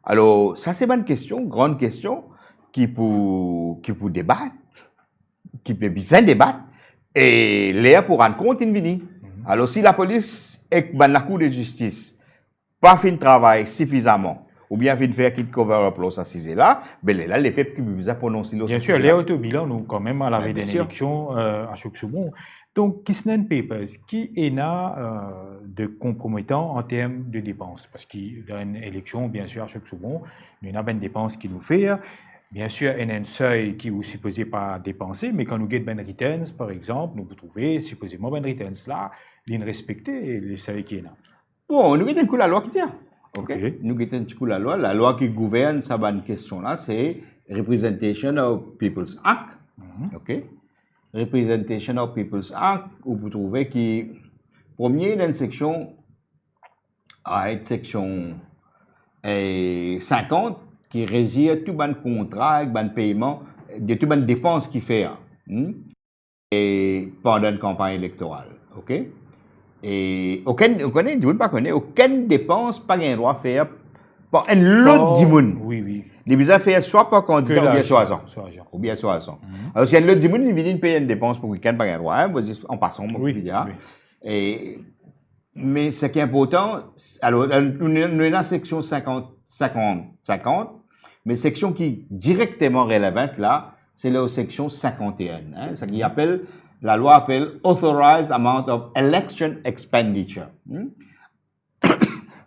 B: Alors, ça c'est une question, grande question, qui pour débattre, qui peut bien débattre, et l'air pour rendre compte, il vient. Alors, si la police et la Cour de justice pas fait un travail suffisamment, ou bien fait faire qu'il cover up l'os assisé là, ben là, les peuples qui vous a prononcé l'os.
A: Bien sûr, les autobilans, nous, quand même, à la veille des élections, à Chok-Soubon. Donc, Kisnan Papers, qui est là de compromettant en termes de dépenses? Parce qu'il y a une élection, bien sûr, à Chok-Soubon, il y a une dépense qui nous fait. Bien sûr, il y a un seuil qui est supposé pas dépenser, mais quand nous avons ben returns, par exemple, nous pouvons trouver supposément ben returns là, ils respecter les seuils qui est là.
B: Bon, nous avons la loi qui tient.
A: Ok.
B: Nous avons la loi. La loi qui gouverne cette question-là, c'est Representation of People's Act. OK? Representation of People's Act, où vous trouvez qui, premier, dans une section, section 50, qui régit tout le contrat, tout le paiement, de toutes les dépenses qu'il fait et pendant une campagne électorale. OK? Et aucune dépense, pas un droit à faire. Bon, un lot de monde.
A: Oui.
B: Les besoins faire soit par candidat ou bien soit agent.
A: Ou bien soit agent.
B: Alors, si un lot de monde, il vient payer une dépense pour week-end, pas un droit, en passant,
A: oui.
B: Mais ce qui est important, alors, nous sommes dans la section 50, mais section qui est directement relevante là, c'est la section 51. Ce qui appelle, la loi appelle Authorized Amount of Election Expenditure.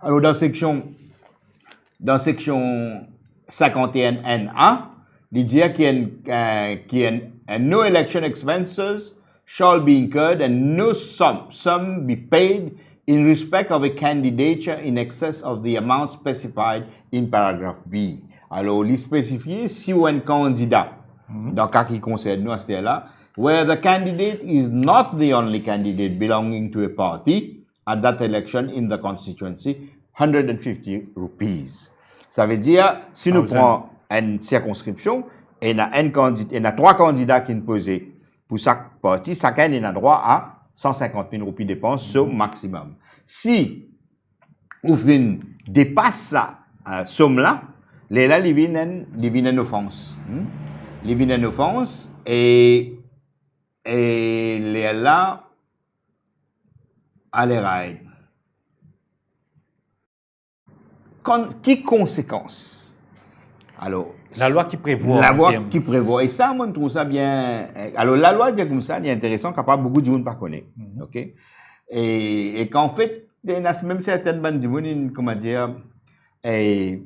B: Alors, dans section 51N1, il dit qu'il y a no election expenses shall be incurred and no sum be paid in respect of a candidature in excess of the amount specified in paragraph B. Alors, il spécifie si on est un candidat, dans le cas qui concerne nous à ce là, where the candidate is not the only candidate belonging to a party at that election in the constituency, 150 rupees. Ça veut dire, si nous prenons une circonscription, et il y a 3 candidats qui sont posés pour chaque parti, chacun a droit à 150 000 roupies de dépenses au maximum. Si vous dépasse ça, somme-là, là, il vient une offense. Il vient une offense et là, allez, right. Quelles conséquences? Alors,
A: la loi qui prévoit.
B: La loi qui prévoit. Et ça, moi, je trouve ça bien. Alors, la loi dit comme ça, il est intéressant, capable beaucoup de gens ne pas connaître. OK? Et qu'en fait, il y a même certaines bandes de gens, comment dire, il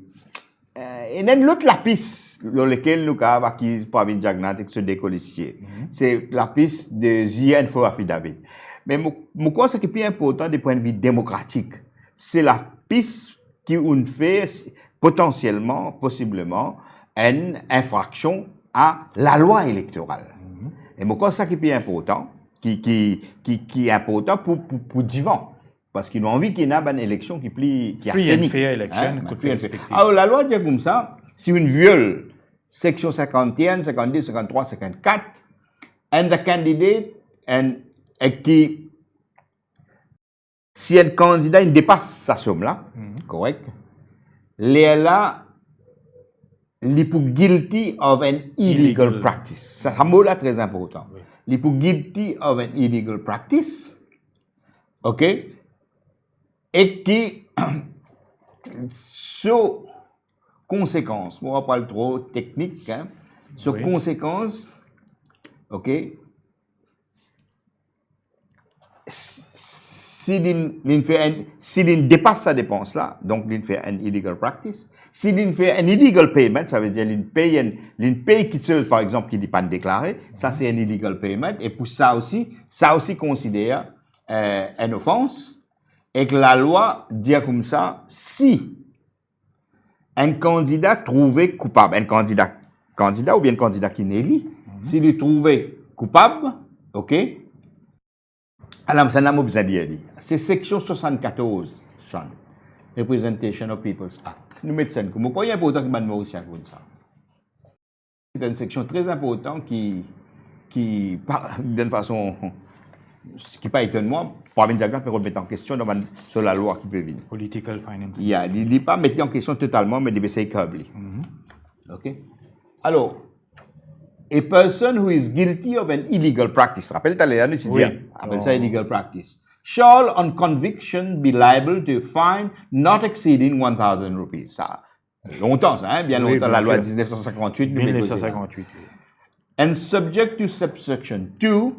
B: y a une autre lapis, dans lequel nous avons acquis pour avoir diagnostic sur des colistiers. C'est la piste de The Info Affidavit. Mais moi, ce qui est plus important du point de vue démocratique, c'est la piste qui on fait potentiellement, possiblement, une infraction à la loi électorale. Et moi, ça qui est plus important, qui est important pour Divan. Parce qu'ils ont envie qu'il y ait une élection qui a
A: free and fair election.
B: Alors, la loi dit comme ça, si on viole section 51, 52, 53, 54, and the candidate, si un candidat il dépasse sa somme-là, correct, là, il est pour guilty of an illegal practice. Ça, c'est un mot là très important. Il est pour guilty of an illegal practice, ok, et qui, sous conséquence, on ne va pas le trop technique, hein, sous conséquence, ok, s'il dépasse sa dépense là, donc il fait un illegal practice. S'il fait un illegal payment, ça veut dire qu'il paye qui par exemple qui n'est pas déclaré, ça c'est un illegal payment. Et pour ça aussi considère une offense. Et que la loi dit comme ça, si un candidat trouvé coupable, un candidat ou bien un candidat qui n'est élu, s'il est trouvé coupable, ok. Alors, ça n'a pas besoin de dire. C'est section 74, Sean. Representation of People's Act. Nous mettons ça comme quoi il est important que nous aussi à ça. C'est une section très importante qui d'une façon, qui pas étonnant, pour avoir une diagramme peut remettre en question sur la loi qui peut venir.
A: Political finance.
B: Il n'est pas mettre en question totalement, mais il essaie de câbler. OK? Alors, a person who is guilty of an illegal practice, rappelle-toi, appelle ça illegal practice, shall on conviction be liable to a fine not exceeding 1,000 rupees. Ça, longtemps, ça, hein? Bien longtemps, la loi 1958.
A: 1958.
B: And subject to subsection 2,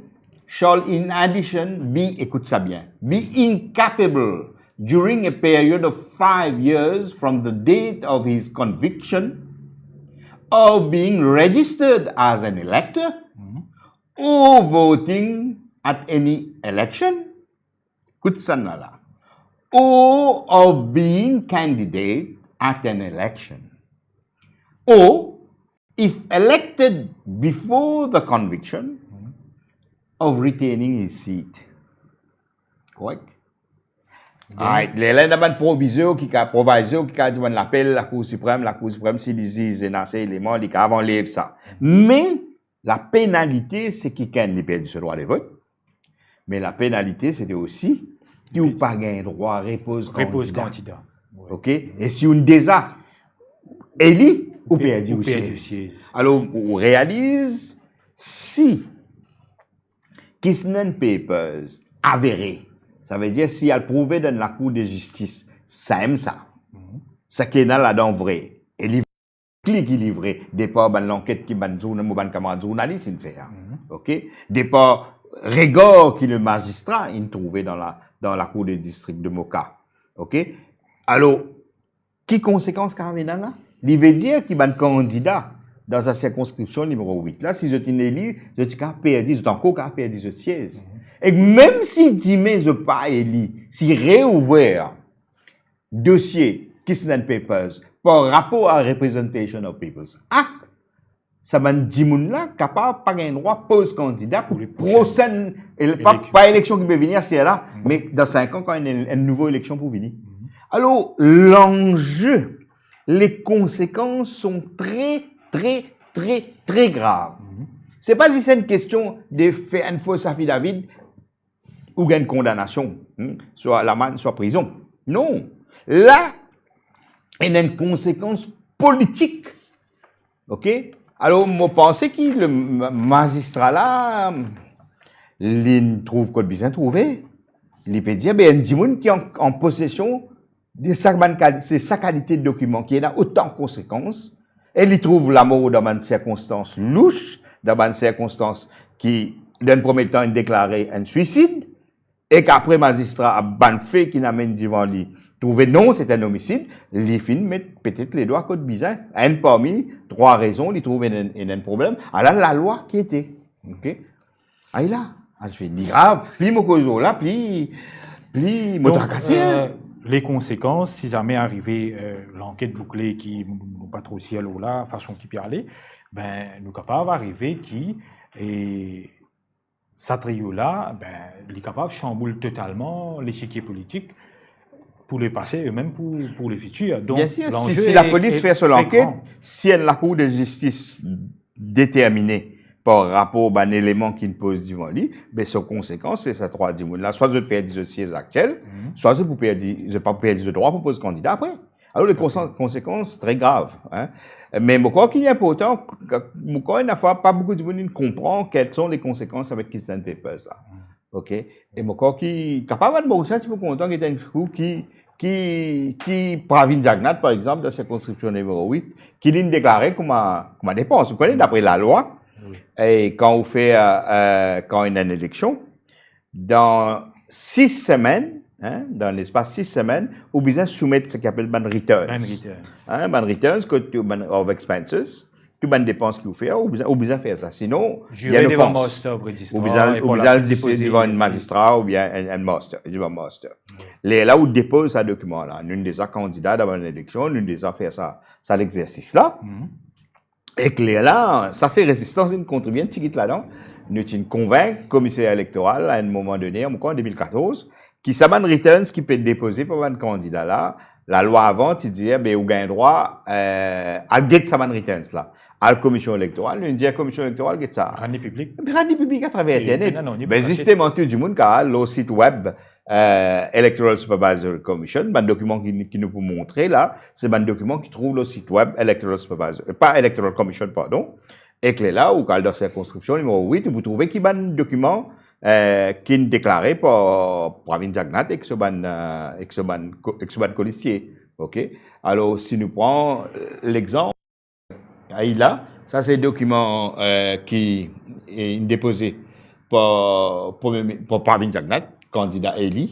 B: shall in addition be, écoute ça bien, be incapable during a period of 5 years from the date of his conviction of being registered as an elector or voting at any election, Kutsanala, or of being candidate at an election, or if elected before the conviction of retaining his seat. Correct? Alright, les nan proviseur qui a proviseur qui a dit l'appel la Cour suprême s'il dit dans ces éléments il a avant lever ça. Mais la pénalité c'est qu'il a perdu ce droit de vote. Mais la pénalité c'était aussi qu'il n'a pas gagné droit à repose candidat. OK? Et si on déjà élu ou perdu au siège. Alors on réalise si Kisnen Papers avéré. Ça veut dire si elle prouvait dans la cour de justice, ça aime ça. Ça qui est dans la dent vrai. Et les clics qui livrent, départ de l'enquête qui ban camarade journaliste il fait. OK? Départ régard qui le magistrat il trouvait dans la cour de district de Moka. OK? Alors, qui conséquence carrément là? Il veut dire qu'il ban candidat dans sa circonscription numéro 8 là, si je t'ai élu, je t'ai perdu, je t'ai encore perdu ce siège. Et même si Dime je pas élu, si réouvert dossier Kisnen Papers par rapport à Representation of Peoples Act, ça m'a dit là capable pas un droit pose candidat pour prochaine pas élection qui peut venir c'est là, mais dans 5 ans quand il y a une nouvelle élection pour venir. Alors l'enjeu, les conséquences sont très graves. C'est pas si c'est une question de faire une fausse affidavit ou une condamnation, soit l'amende, soit prison. Non. Là, il y a une conséquence politique. OK? Alors, moi, je pense que le magistrat là, il trouve qu'on bien trouvé. Il peut dire, il y a des gens qui sont en possession de sa qualité de document qui a autant de conséquences. Et il trouve la mort dans une circonstance louche, dans une circonstance qui, dans le premier temps, il déclarait un suicide. Et qu'après, magistrat a ban fait qui n'amène devant lui, trouvé non, c'est un homicide, les films mettent peut-être les doigts à côté bizarre. Un parmi 3 raisons, il trouve un problème. Alors, la loi qui était. OK? Ah, là, je fais ni grave, plus mon cause là, plus mon tracassé.
A: Les conséquences, si jamais arrivé l'enquête bouclée qui n'est pas trop ciel ou là, façon qui peut aller, ben, nous capables d'arriver qui et ça trio-là, ben, il est capable de chambouler totalement l'échiquier politique pour le passé et même pour le futur. Donc,
B: bien sûr, si la police fait sur l'enquête, si elle la cour de justice déterminée par rapport à un élément qui ne pose devant lui, ben, son conséquence, c'est ça 3 10 là. Soit je perds le siège actuel, soit je ne pas perdre le droit pour poser candidat après. Alors, les conséquences très graves. Hein. Mais je crois qu'il est important, une fois, pas beaucoup de monde comprend quelles sont les conséquences avec Kisnen Papers. OK? Et je crois qu'il est capable de me un petit peu content qu'il y ait un coup qui Pravin Jagnat, par exemple, dans la circonscription numéro 8, qui l'a déclaré comme dépense. Vous connaissez, d'après la loi, et quand on fait, quand il y a une élection, dans 6 semaines, hein, dans l'espace 6 semaines, on a besoin de soumettre ce qu'on appelle ban returns. Ban returns, of expenses, toutes les dépenses qu'il faut faire, on a besoin de faire ça. Sinon, il y a une offense. On a besoin de déposer devant un magistrat ou bien un master. Là où on dépose ce document-là, nous des candidats dans une élection, nous des fait ça l'exercice-là. Et que là, ça c'est résistance, une contribue un petit là-dedans. Nous convainc le commissaire électoral à un moment donné, en 2014, qui s'aban returns qui peut être déposé par un candidat là. La loi avant, tu disais, ben, vous avez droit à get s'aban returns là. À la commission électorale, nous dit à la commission électorale, get ça.
A: Rendu public.
B: Rendu public à travers Internet. Ben, justement, tout le monde qui a le site web Electoral Supervisory Commission, un document qui nous peut montrer là, c'est un document qui trouve le site web Electoral Supervisory, pas Electoral Commission, pardon. Et que là, ou dans la circonscription numéro 8, vous trouvez qu'il y a un document qui est déclaré par Pravin Jagnat et que ce ban colistier. OK? Alors, si nous prenons l'exemple, là, ça c'est un document qui est déposé par Pravin Jagnat, candidat élu,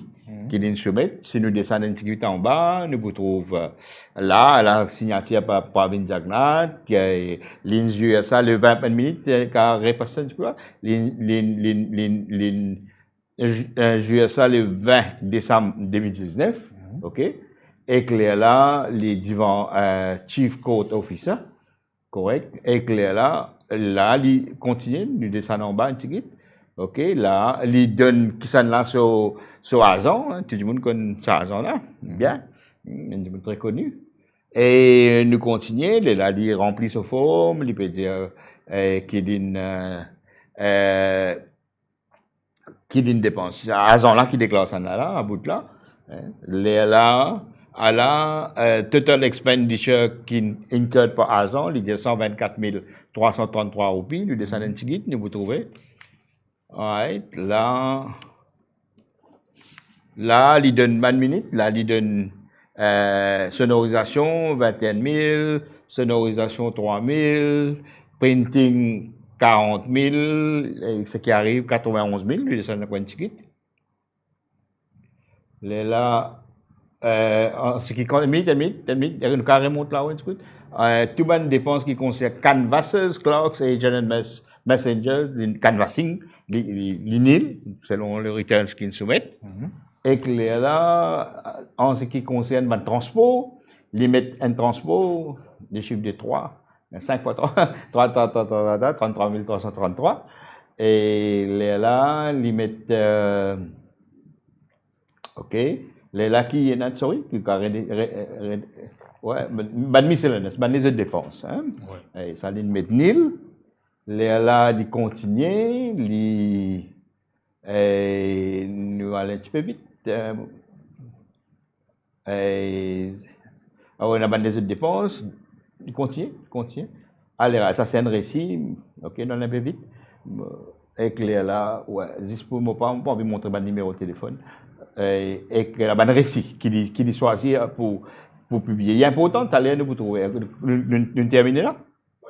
B: qui nous soumettent. Si nous descendons un petit peu en bas, nous vous trouvons là, la signature par Pravin Jagnat, qui est l'injure ça le 20 minutes, car repassé, tu vois, l'injure ça le 20 décembre 2019, ok, et que là, les divans Chief Court Officer, correct, et que là, il continue, nous descendons en bas un petit peu. Ok, là, il donne qui s'en là sur Azon, hein, tout le monde connaît ça Azon là, bien, très connu. Et nous continuons, là, il remplit ce forme, il peut dire qu'il dépense. Azon là qui déclare ça là, à bout là, hein, là, à la total expenditure qui incurred par Azon, il dit 124 333 roupies, nous descendons un petit guide, nous vous trouvez. Right, là, il donne 20 minutes, là, il donne sonorisation 21 000, sonorisation 3 000, printing 40 000, ce qui arrive 91 000, lui, c'est un coin de ticket. Là, en ce qui compte, nous carrément là, tout le monde dépense qui concerne canvassers, clerks, agents and messengers, canvassing, les NIL, selon le returns qu'ils soumettent. Et que là, en ce qui concerne le transport, ils mettent un transport, des chiffres de 3, 5 fois 3, 33 333. Et là, ils mettent, ok, là qui est sorry, qui ouais, ban miscellaneous, ban les autres dépenses, hein. Ouais. Et ça, ils mettent NIL. Là, ils continuent, nous allons un petit peu vite. On a des autres dépenses, ils continuent. Allez, ça c'est un récit, ok, on a un peu vite. Et que là, ouais, juste pour moi, pas envie de montrer mon numéro de téléphone. Et que là, un récit qui choisir pour publier. Il est important, nous vous trouver. Nous terminons là?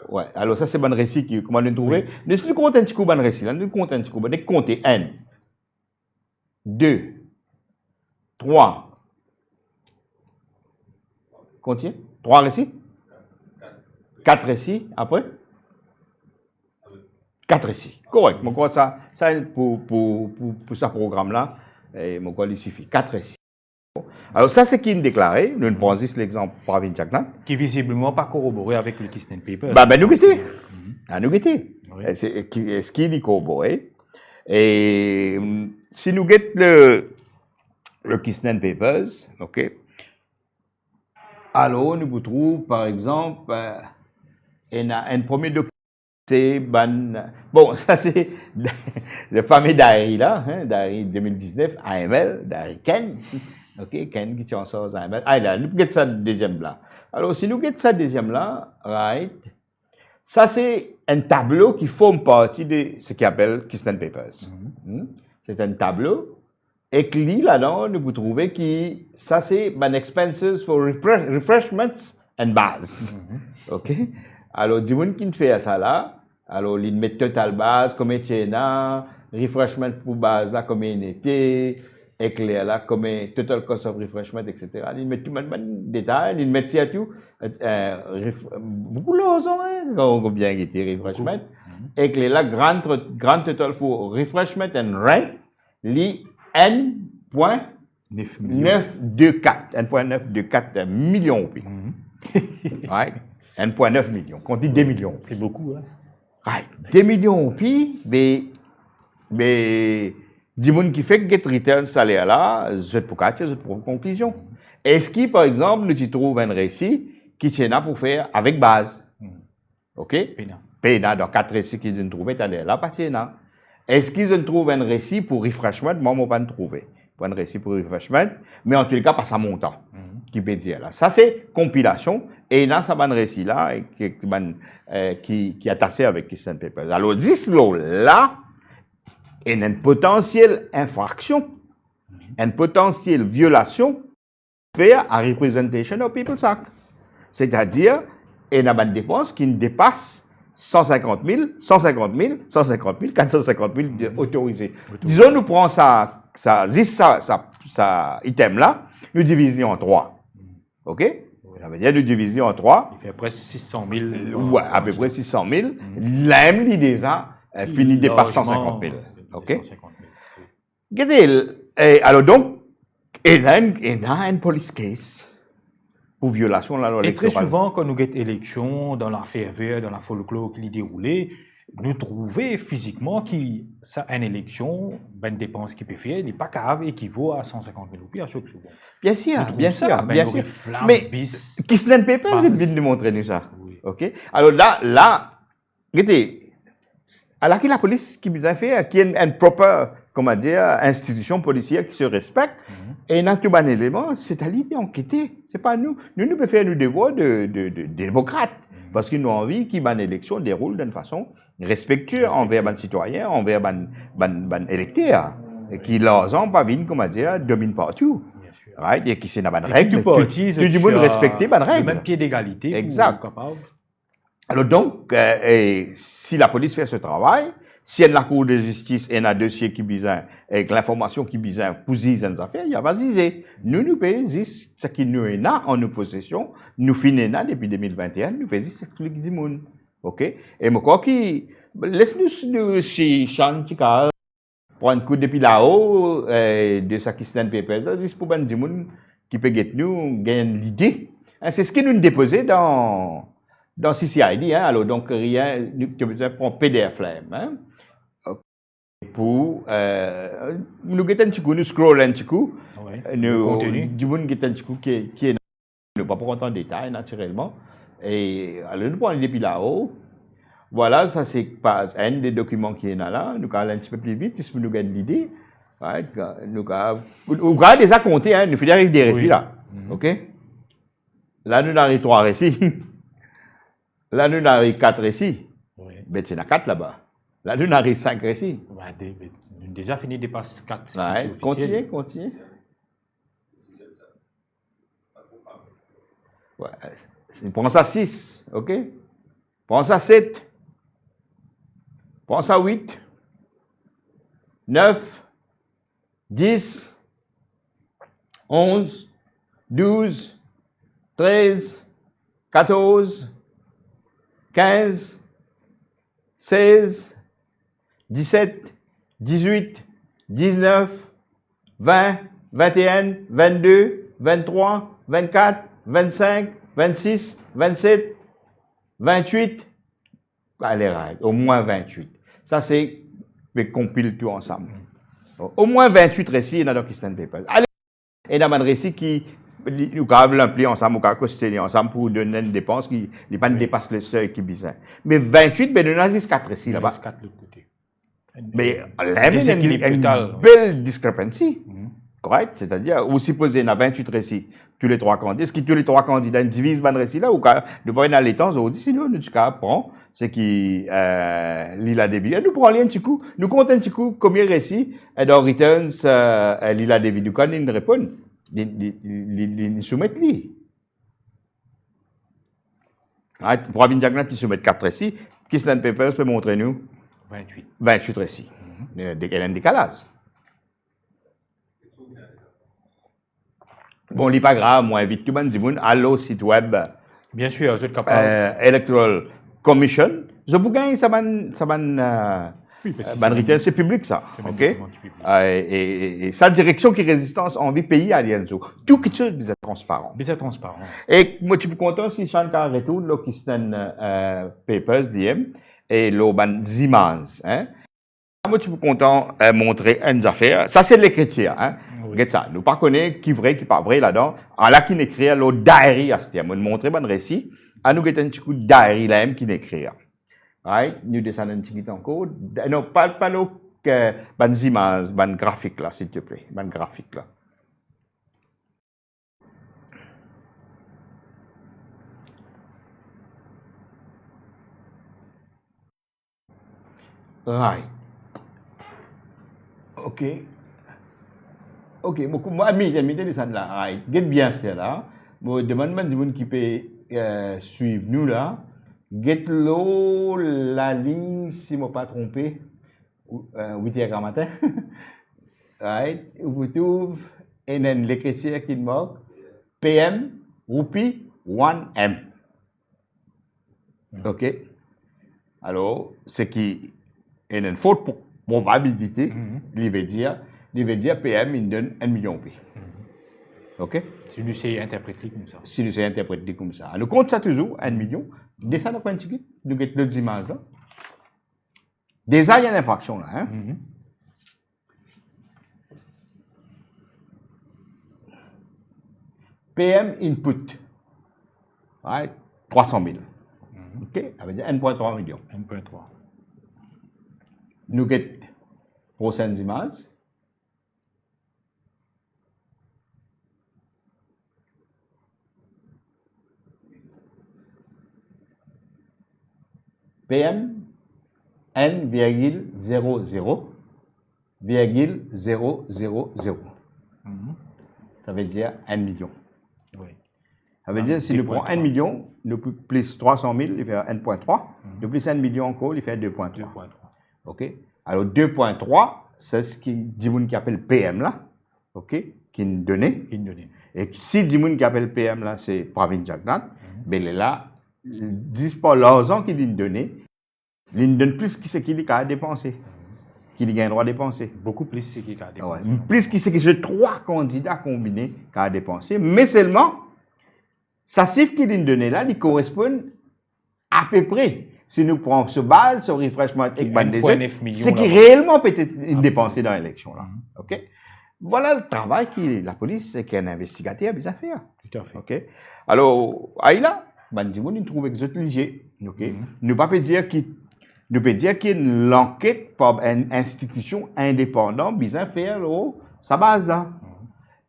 B: Ouais, alors ça c'est un récit comment nous trouver. Nous comptons un petit coup de récit là, nous comptons un petit coup, nous comptons 1, 2, 3. Continue. 3 récits? 4 récits après? 4 récits. Correct. Mon quoi ça pour ce programme là, mon quoi il suffit 4 récits. Alors ça c'est qui nous déclaré, nous prenons juste l'exemple Pravin Jagnat
A: qui visiblement pas corroboré avec le Keystone Papers.
B: Nous guettons. Nous guettons. Est-ce qu'il est corroboré? Et si nous guettons le Keystone Papers, ok. Alors nous vous trouvons par exemple un premier document, c'est bon ça c'est le fameux diary là, hein, diary 2019 AML, diary Ken. Ok, Ken qui tient ça aux AML. Ah là, nous guettons ça deuxième là. Alors si nous guettons ça deuxième là, right, ça c'est un tableau qui forme partie de ce qu'on appelle Keystone Papers. C'est un tableau. Et que là-dedans, nous vous trouvez que ça c'est ban expenses for refreshments and bars. Ok? Alors, du monde qui fait ça là, alors il met total base, comme là, refreshment pour base là, comme il était, éclair là, comme total cost of refreshment, etc. Il met tout le détail, il met ça tout, beaucoup de choses, bien été refreshment, éclair là, grand total for refreshment and rent, li N.924 millions. Right? 1.9 millions. On dit 2 millions.
A: C'est beaucoup, hein?
B: Right. 2 millions, mais du monde qui fait que get return salaire là, je pour catcher, je pour conclusion. Est-ce qu'il, par exemple, nous trouvons un récit qui tient là pour faire avec base? OK? Pena, dans 4 récits qu'ils ont trouvé, là, pas là. Est-ce qu'ils ont trouvé un récit pour refreshment? Moi, je n'ai pas trouvé. Un récit pour refreshment, mais en tout cas, pas ça montant. Qui peut dire là. Ça, c'est compilation. Et là, ça va un récit là, qui est attaché avec Keystone Papers. Alors, this law là, est une potentielle infraction, une potentielle violation faite à Representation of People's Act. C'est-à-dire, il y a une dépense qui dépasse 150 000, 450 000 autorisés. Disons, nous prenons ça ça item là, nous divisons en 3. OK? Ça veut dire nous divisons en 3.
A: Il fait presque 600 000.
B: Ouais, à peu près 600 000. L'aime l'idée ça, finit dépasse 150 000. OK?
A: 150 000. Oui.
B: Regardez, alors donc, il y a une police case pour violation de la loi
A: Et très
B: électorale.
A: souvent, quand nous avons élection, dans la ferveur, dans la folklore qui est déroulée, nous trouvons physiquement qu'une élection, une dépense qui peut faire, n'est pas grave, équivaut à 150 000 roupies à chaque seconde.
B: Bien sûr, bien sûr, bien sûr.
A: Mais,
B: Kisnen Papers est venu nous montrer nous ça.
A: oui.
B: OK? Alors là, regardez, alors que la police qui nous a fait, qui est une propre, comment dire, institution policière qui se respecte, et dans tout un élément, c'est à l'idée d'enquêter. C'est pas nous. Nous pouvons faire nos devoirs de démocrates. Parce qu'ils ont envie que une élection déroule d'une façon respectueuse envers les citoyens, envers les électeurs. Et qui, leur ont pas vu, comment dire, domine partout.
A: Bien sûr.
B: Right? Et qui c'est dans une règle.
A: Tout
B: le monde respecter les règles.
A: Le même pied d'égalité.
B: Exact.
A: Capable.
B: Alors donc, si la police fait ce travail, si elle a la cour de justice et un dossier qui besoin, avec l'information qui besoin pour ziser une affaire, il va ziser. Nous payons ce qui nous est là en nos possessions, nous finissons là depuis 2021, nous payons ce qui dit monde. OK? Et moi, quoi qui, laisse-nous, si Chantika prend un coup depuis là-haut, de sa Kistan Papers, c'est pour ben du monde qui peut nous gagner l'idée. C'est ce qui nous déposé dans CCID, hein, alors donc rien, tu peux prendre PDF là, hein, pour nous guetter un petit coup, nous scroll un petit coup,
A: le contenu
B: du monde guetter un petit coup qui est nous pas pour rentrer en détail naturellement, et alors nous prenons depuis là-haut, voilà, ça c'est pas un des documents qui est là, nous allons un petit peu plus vite, si nous gagnons l'idée, right, nous allons déjà compter, hein, nous faisons des récits là, ok, là nous avons 3 récits. Là, nous avons 4 récits.
A: Oui.
B: Mais il y en a 4 là-bas. Là, nous avons 5 récits.
A: Nous avons déjà fini de passer 4.
B: Ouais, continuez. Ouais, prends ça 6, ok? Prends ça 7. Prends ça 8. 9. 10. 11. 12. 13. 14. 15, 16, 17, 18, 19, 20, 21, 22, 23, 24, 25, 26, 27, 28. Allez, au moins 28. Ça, c'est, mais compile tout ensemble. Au moins 28 récits dans le Kistan Papers. Allez, et dans un récit qui nous avons l'impliqué ensemble, nous avons costé ensemble pour donner une dépense qui ne dépasse le seuil qui est bizarre. Mais 28, ben, nous avons 4 ici là-bas.
A: 4 de l'autre côté.
B: Mais là, il y a une belle discrepancy. Correct? C'est-à-dire, vous supposez, il y a 28 récits, tous les 3 candidats. Est-ce que tous les 3 candidats divisent le récit là ou nous pas dans les temps, on dit, sinon, nous prend ce qui l'île a débuté. Nous prenons un petit coup, nous comptons un petit coup combien de récits dans Returns l'île a débuté. Quand ils répondent, ils soumettent lui. Pour Abin Diagnat, ils soumettent 4 récits. Kislan Papers peut montrer nous 28 récits. Il y a un décalage. Bon, n'est pas grave, moi, invite tout le monde, dis-moi, allô, site web.
A: Bien sûr, vous êtes capable.
B: Electoral Commission. Je vous gagne, ça va. C'est public, ça. OK? Et sa direction qui résistance en vie pays à l'Ienzo. Tout qui est transparent.
A: Bien transparent.
B: Et moi, je suis content si Sean Carretou, là, qui est Papers, l'IM, et l'Oban Zimans. Hein? Moi, je suis content de montrer une affaire. Ça, c'est l'écriture. Hein? Regarde ça. Nous ne connaissons pas qui vrai, qui pas vrai là-dedans. À la qui n'écrit, l'autre diary à ce terme. Nous montrer un récit. À nous, un petit coup de diary là, qui n'écrit. Right? Nous descendons un petit peu encore. Non, pas l'eau que ban images, ban graphique là, s'il te plaît. Ban graphique là. Right. OK. OK, moi, je descendre là. Right. Get bien c'est là. Moi, demande-moi du monde qui peut suivre nous là. Get l'eau, la ligne, si je ne me pas trompé, 8h du matin. Right. Vous trouvez et l'écriture qui marque PM, Roupi, 1M. OK? Alors, ce qui est une faute probabilité, il veut dire PM, il donne 1 million P. OK?
A: Si nous c'est interprété comme ça.
B: Si nous c'est interprété comme ça. Alors, compte ça toujours, 1 million. Descend à point de ticket, nous avons d'autres images là. Déjà, il y a une infraction là. Hein? PM input, right? 300 000. OK? Ça veut dire 1,3 million.
A: 1,3.
B: Nous avons prochaines images. PM N,00,000. Ça veut dire 1 million.
A: Oui.
B: Ça veut dire si nous prenons 1 million, nous plus 300 000, il fait 1,3. Nous plus 1 million encore, il fait 2,3. OK? Alors 2,3, c'est ce qui dit qui appelle PM là. OK? Qui nous donne. Et si dit qui appelle PM là, c'est Pravin Jagnnath, ben là, 10 par l'argent qu'il nous donne, il nous donne plus que ce qu'il a dépensé. Qu'il a le droit de dépenser.
A: Beaucoup plus ce qu'il a dépensé.
B: Ouais, plus que ce que j'ai 3 candidats combinés qu'il a dépensé. Mais seulement, ça chiffre qu'il nous donne là, il correspond à peu près. Si nous prenons ce base, ce refreshment avec ce qui réellement peut être dépensé dans l'élection là. OK? Voilà le travail que la police, qui est un investigateur, a besoin de faire.
A: Tout à fait.
B: OK? Alors, Aïla, nous trouvons exotilisé. OK? Nous ne pouvons pas dire que l'enquête par une institution indépendante besoin de faire sa base là.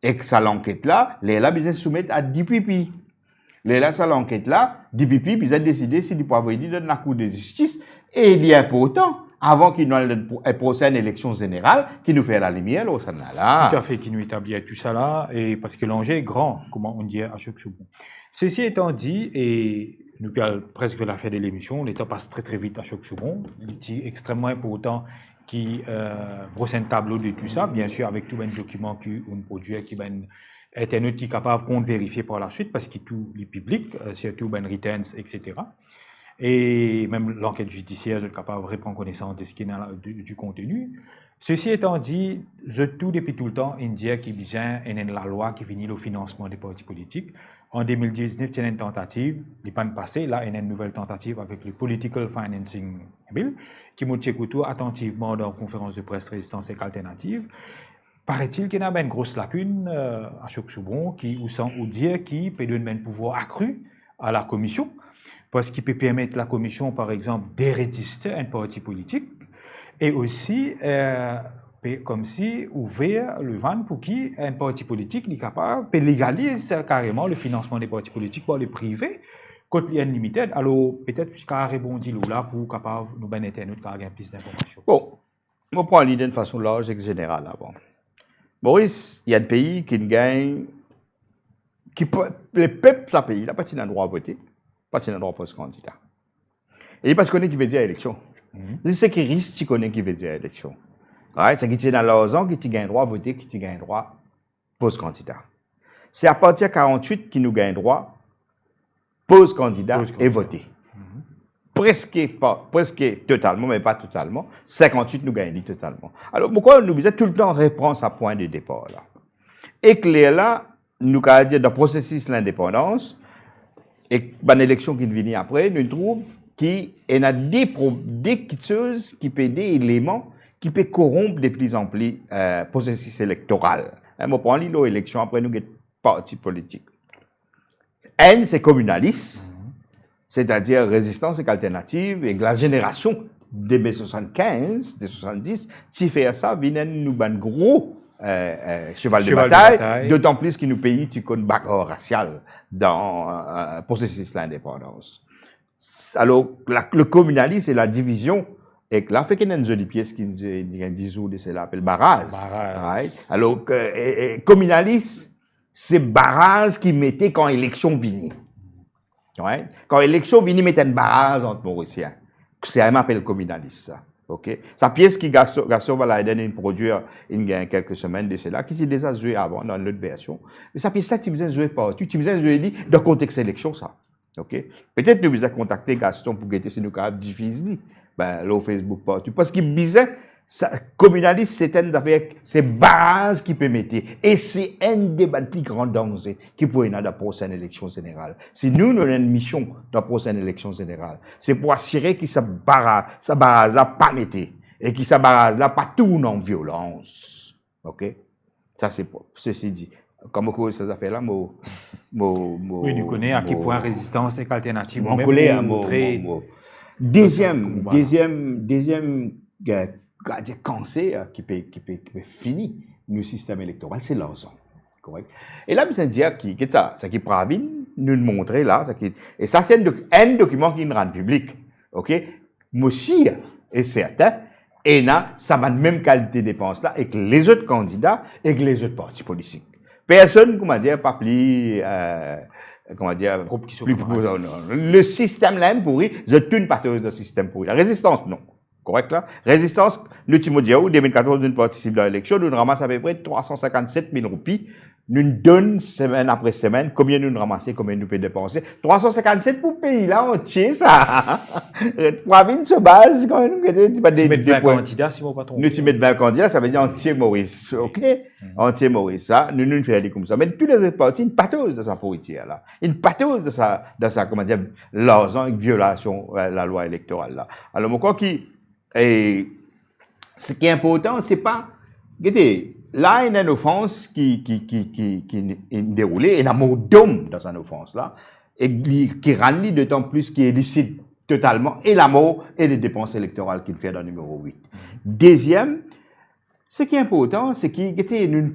B: Et que ça l'enquête là, les là besoin de soumettre à DPP. Les là, ça l'enquête là, DPP besoin de décider si il peut avoir dans la Cour de justice. Et il est important, avant qu'il ait un procès à une élection générale, qui nous fait la lumière là, ça là.
A: Tout à fait, qui nous établit tout ça là, et parce que l'enjeu est grand, comment on dit à chaque chose. Ceci étant dit, et nous parlons presque de la fin de l'émission, le temps passe très très vite à chaque seconde. Il est extrêmement important qui brosse un tableau de tout ça, bien sûr avec tout un document qu'on produit, qui ben Internet qui est capable de vérifier par la suite parce que tout est public, surtout ben returns, etc. Et même l'enquête judiciaire est capable de reprendre connaissance de ce qui est du contenu. Ceci étant dit, je tout depuis tout le temps India qui vient la loi qui finit le financement des partis politiques. En 2019, il y a une tentative, les pannes passées, là, il y a une nouvelle tentative avec le Political Financing Bill, qui m'a écouté attentivement dans la conférence de presse Résistance et Alternative. Paraît-il qu'il y a une grosse lacune à chaque second, ou dire qui peut donner un pouvoir accru à la commission, parce qu'il peut permettre à la commission, par exemple, d'enregistrer un parti politique, et aussi, comme si ouvert le vent pour qui un parti politique est capable de légaliser carrément le financement des partis politiques par le privé, quand il y a une limite. Alors, peut-être qu'il a rebondi là pour capable nous ben Internet qui a plus d'informations.
B: Bon, on prend l'idée de façon large et générale avant. Maurice, il y a un pays qui gagne, le peuple de ce pays, il n'a pas de droit à voter, pas de droit à poser candidat. Et il parce qu'on qui veut dire élection. C'est ce qui risque, tu connais qui veut dire élection. Right? C'est qui tient dans l'argent, qui gagne droit à voter, qui gagne droit à poser candidat. C'est à partir de 48 qui nous gagne droit pose candidat et voter. Presque totalement, mais pas totalement. 58 nous gagnons totalement. Alors, pourquoi nous faisons tout le temps réponse à point de départ là? Et que là, nous avons dit dans le processus de l'indépendance, et dans l'élection qui vient après, nous trouvons qu'il y a des choses qui peuvent des éléments qui peuvent corrompre de plus en plus le processus électoral. On prend l'élection, après nous avons des partis politiques. N, c'est communaliste. C'est-à-dire résistance et alternative, et la génération des 75, des 70, si fait ça, vient nous un gros cheval de bataille, d'autant plus qu'il nous paye une bagarre raciale dans le processus de l'indépendance. Alors, le communalisme et la division, et là, fait qu'il y a une jolie pièce qui dit où c'est là, appelle barrage. Right? Alors, communalisme, c'est barrage qui mettait quand l'élection venait. Ouais. Quand l'élection vient, mettre un barrage entre Mauriciens. C'est un appel communaliste, ça. OK? Sa pièce qui Gaston Valaiden produire il y a quelques semaines de cela, qui s'est déjà joué avant dans l'autre version. Mais sa pièce là, tu faisais jouer partout. Tu faisais jouer dans le contexte élection, ça. OK? Peut-être nous vous avez contacté Gaston pour guetter si nous avons diffusé. Ben, là, au Facebook partout. Parce qu'il disait, communaliste, c'est une affaire, c'est base qui permettait. Et c'est un des plus grands dangers qui pourrait y avoir dans la prochaine élection générale. Si nous avons une mission dans la prochaine élection générale, c'est pour assurer que ça barrage là pas metté. Et que ça barrage là pas tourne en violence. OK? Ça, c'est ceci dit. Comme on ces affaires-là,
A: oui, nous connaissons à quel point résistance et alternative.
B: Mon collègue, deuxième cancer qui peut finir le système électoral, c'est l'argent. Correct? Et là, je dire que ça qui pravine nous montrer là, et ça c'est un document qui nous rend public. OK? Moi aussi, est certain, et là, ça a la même qualité de dépense là, avec les autres candidats et les autres partis politiques. Personne, comment dire, pas plus, comment dire, plus le système là est pourri, je tourne pas de système pourri. La résistance, non. Correct là? Résistance, nous, Timothéo, 2014, nous participons dans l'élection, nous ramassons à peu près 357 000 roupies. Nous donnons semaine après semaine combien nous ramassons, combien nous pouvons dépenser. 357 pour le pays là entier, ça. 3000 se base quand nous
A: mettons 20 candidats, si vous pas trompé.
B: Nous mettons 20 candidats, ça veut dire entier Maurice. OK? Entier Maurice, ça. Nous faisons comme ça. Mais tous les autres partis, une patose de sa pourriture là. Une patose de sa, comment dire, l'argent et violation la loi électorale là. Alors, moi, quoi ce qui est important, c'est pas, regardez, là, il y a une offense qui est déroulée, il y a un mot d'homme dans cette offense-là, et qui rend d'autant plus qui est licite totalement, et la mort et les dépenses électorales qu'il fait dans le numéro 8. Deuxième, ce qui est important, c'est qu'il y a une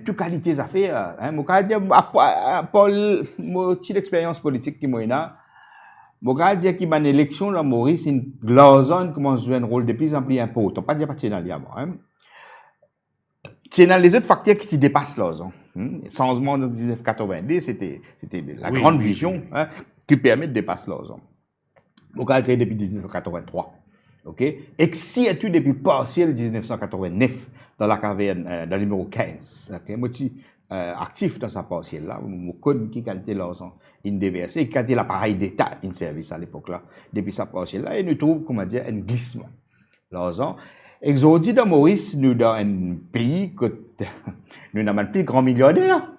B: toute qualité des affaires. Hein, moi, petite expérience politique qui m'a je vais dire qu'il y a une élection dans Maurice, la zone commence à jouer un rôle de plus en plus important. Pas dire pas Tchénal d'abord. C'est dans les autres facteurs qui dépassent la zone. Le changement de 1990, c'était la grande vision qui permet de dépasser la zone. Je vais dire depuis 1983. OK? Et si y a tout depuis partiel 1989 dans la caverne, dans le numéro 15. OK? Moi, je suis actif dans sa partielle-là. Je connais qui qualité l'argent déversé et qualité l'appareil d'État in service à l'époque-là. Depuis sa partielle-là, et nous trouvons, comment dire, un glissement. L'argent. Exodie dans Maurice, nous, dans un pays que nous n'avons plus grand millionnaire.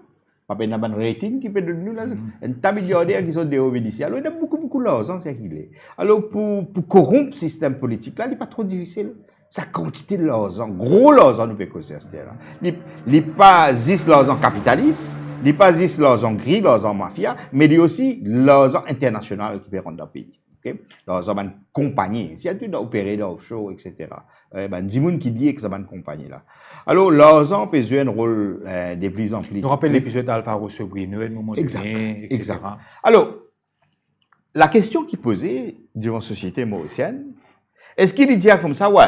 B: Pas nous avons un rating qui peut nous, là, un tas de millionnaires qui sont des hauts ici. Alors, il y a beaucoup d'argent, c'est qu'il est. Alors, pour corrompre le système politique, là, il n'est pas trop difficile. Sa quantité de l'argent, gros l'argent, nous peut causer à ce terre-là. Il n'est pas juste l'argent capitaliste, il n'est pas juste l'argent gris, l'argent mafia, mais il y a aussi l'argent international qui peut rendre le pays. Okay? L'argent d'une compagnie, il y a tout d'opérer, d'offshore, etc. Dis moun qui dit que ça va une compagnie là. Alors, l'argent peut jouer un rôle de plus en plus.
A: Nous rappelle l'épisode d'Alpha Rousseau-Brino, le moment donné, etc.
B: Exact. Alors, la question qui posait devant la société mauricienne, est-ce qu'il dit comme ça, ouais,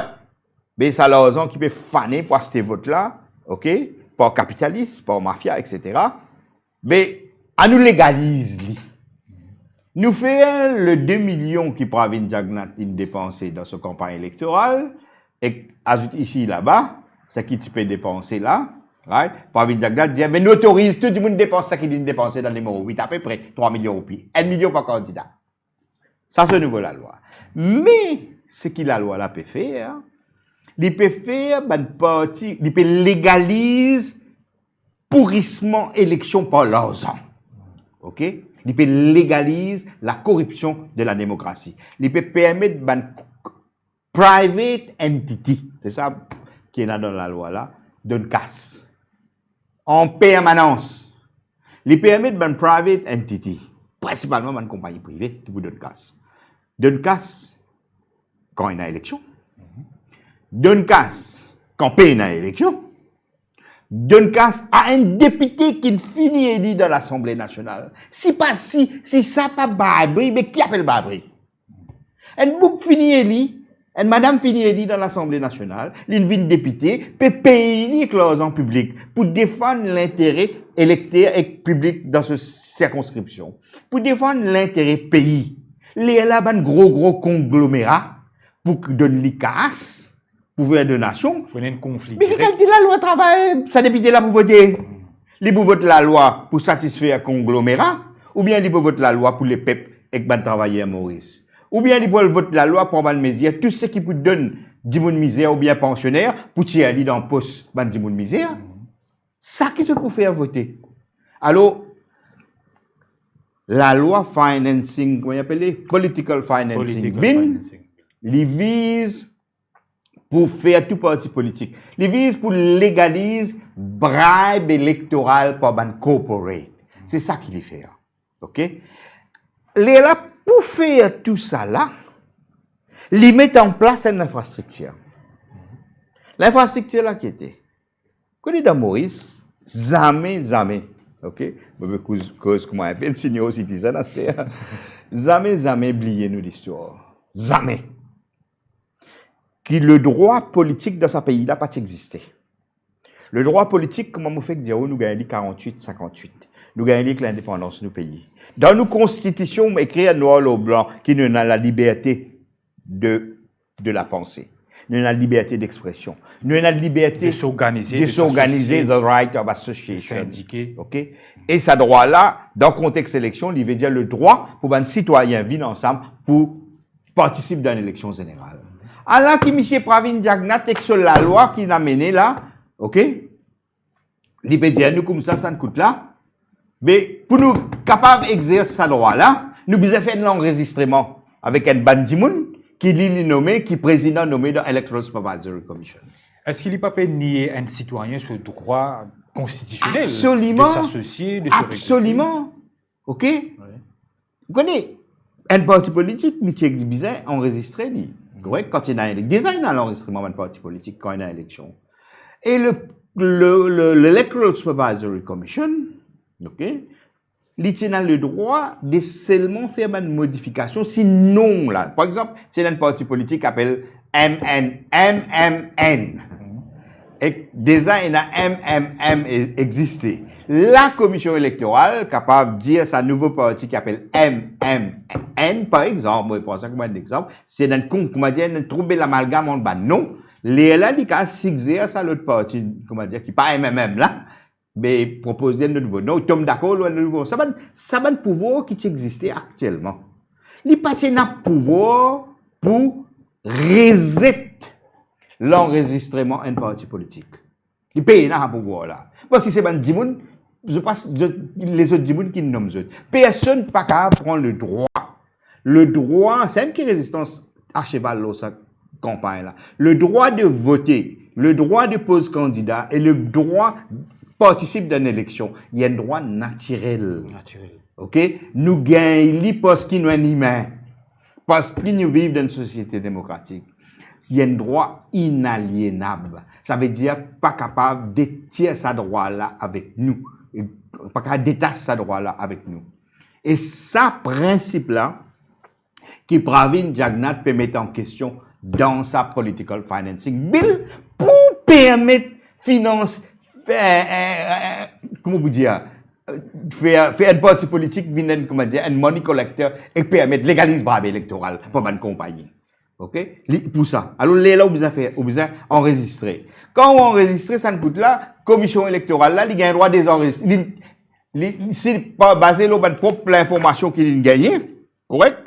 B: mais ça l'argent qui peut faner pour ce vote-là, ok, par capitaliste, par mafia, etc. Mais, à nous légalise, nous faisons le 2 millions qui Pravin Jagnat dépensé dans sa campagne électorale, et ajoute ici, là-bas, ce qui tu peux dépenser là, right? Pravin Jagnat dit, mais nous autorise tout le monde dépense ce qu'il dépensé dans le numéro 8, à peu près 3 millions de roupies. 1 million par candidat. Ça, c'est nouveau la loi. Mais, ce que la loi là peut faire, il peut faire une partie, il peut légaliser pourrissement élection par l'argent. OK? Il peut légaliser la corruption de la démocratie. Il peut permettre une private entity, c'est ça qui est là dans la loi là, d'une casse. En permanence. Il permet une private entity, principalement une compagnie privée qui vous donne casse. Donne casse quand il y a une élection. Donne casse quand il y a une élection. Donne casse à un député qui finit et dit dans l'Assemblée nationale. Si ça pas Babri, mais qui appelle Babri? Un bouc finit et dit, une madame finit et dit dans l'Assemblée nationale, une député peut payer l'argent public pour défendre l'intérêt électeur et public dans cette circonscription. Pour défendre l'intérêt pays. Il y a là un gros conglomérat pour donner les casse, pour faire donation.
A: Vous avez un conflit.
B: Mais
A: direct.
B: quand dit la loi travail, ça député là pour voter. Il peut voter la loi pour satisfaire un conglomérat, ou bien il peut voter la loi pour les peuples et les travailleurs à Maurice. Ou bien il peut voter la loi pour les mesures, tout ce qui peut donner 10 000 misère ou bien pensionnaire, pour tirer dans le poste 10 000 misère. Ça qui se peut faire voter. Alors, la loi financing, comment on appelle political financing bill, il vise pour faire tout parti politique. Il vise pour légaliser bribe électoral par ban corporate. C'est ça qu'il fait. OK? Là, pour faire tout ça là, il met en place une infrastructure. L'infrastructure là qui était. Quand il est dans Maurice, jamais. OK? Cause comment on appelle senior citizen, jamais oublier nous l'histoire. Jamais. Que le droit politique dans ce pays là pas existé. Le droit politique, comment on fait que dire, nous gagnons 48-58. Nous gagnons l'indépendance du pays. Dans nos constitutions, écrit à noir au blanc, qui nous a la liberté de la pensée. Nous avons la liberté d'expression. Nous avons la liberté
A: de s'organiser,
B: the right of association.
A: Syndiquer.
B: OK? Et ce droit-là, dans le contexte élection, il veut dire le droit pour un citoyen vivre ensemble pour participer dans l'élection générale. Alors que M. Pravin Jagnat, avec la loi qu'il a menée là, OK? Il peut dire, nous comme ça ne coûte là. Mais pour nous capables d'exercer ce droit-là, nous devons faire l'enregistrement avec un bandimoun qui est nommé, qui est président nommé dans l'Electoral Supervisory Commission.
A: Est-ce qu'il n'est pas nier un citoyen ce droit constitutionnel
B: Absolument.
A: de s'associer, de se
B: Absolument. OK?
A: Oui.
B: Vous connaissez, un parti politique, M. Bizin, enregistré, correct? Quand il y a déjà l'enregistrement d'un parti politique quand il y a une élection. Et l'Electoral Supervisory Commission, OK? Il a le droit de seulement faire une modification, sinon, là, par exemple, c'est un parti politique qui s'appelle MMN. Et déjà, il y a MMM existé. La commission électorale est capable de dire sa nouveau parti qui s'appelle MMN, par exemple, je prends ça comme un exemple, c'est un trouble l'amalgame en bas. Non, les là, il y a suggéré ça l'autre parti, comment dire, qui n'est pas MMM là. Mais proposer de nouveau. Non, tombe d'accord, de nouveau. Ça va un pouvoir qui existe actuellement. Il passe un pouvoir pour reset l'enregistrement d'un parti politique. Il paye un pouvoir là. Parce que c'est un dimoun, je passe les autres dimouns qui nomment autres. Personne n'a pas qu'à prendre le droit. Le droit, c'est une résistance à cheval dans cette campagne là. Le droit de voter, le droit de poser candidat et le droit participe d'une élection, il y a un droit naturel. OK? Nous gagnons parce qu'il nous est humain. Parce que nous vivons dans une société démocratique. Il y a un droit inaliénable. Ça veut dire pas capable de tirer ce droit-là avec nous. Pas capable de détacher ce droit-là avec nous. Et ce principe-là, qui Pravin Jagnat peut mettre en question dans sa political financing bill pour permettre financer comment vous dire, faire un parti politique, comment dire, un money collector et permettre légaliser le électoral pour une compagnie. OK? Pour ça. Alors, là, on besoin enregistrer. Quand on enregistre, ça ne coûte là, commission électorale, là, il y a un droit des enregistrements. C'est pas basé sur la propre information qu'il a gagnée. Correct?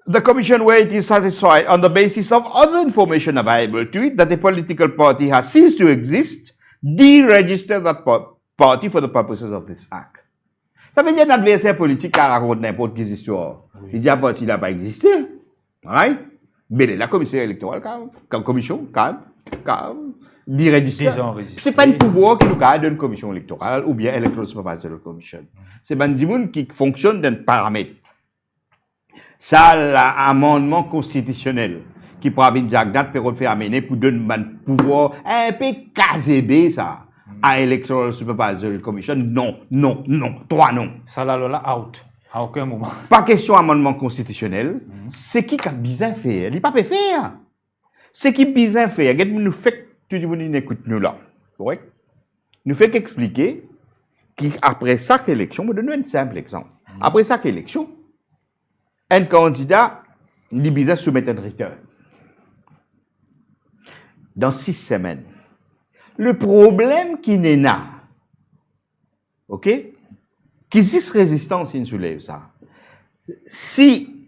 B: The commission, where it is satisfied on the basis of other information available to it that the political party has ceased to exist, deregister that party for the purposes of this act. Ça veut dire qu'un adversaire politique qui raconte n'importe quelle histoire. Oui. Il dit que parti n'a pas existé. Right? Mais la commission électorale, comme commission, deregister. Ce n'est pas un pouvoir qui nous donne une commission électorale ou bien Electoral Supervisory Commission. C'est un dimoun qui fonctionne d'un paramètre. Ça, l'amendement constitutionnel qui Pravin Jagnat peut faire amener pour donner un pouvoir un peu KZB, ça, à Electoral Supervisory Commission. Non. Trois non.
A: Ça, là, out. À aucun moment.
B: Pas question d'amendement constitutionnel. C'est qui a besoin de faire? Il n'a pas pu faire. C'est qui a besoin de faire? Nous fait tout le monde écoute nous là. Correct? Nous fait qu'expliquer qu'après chaque élection, je donne un simple exemple. Après chaque élection, un candidat nous besoin soumettre un return. Dans 6 semaines. Le problème qui n'est pas, ok, qui existe résistance, il soulève ça. Si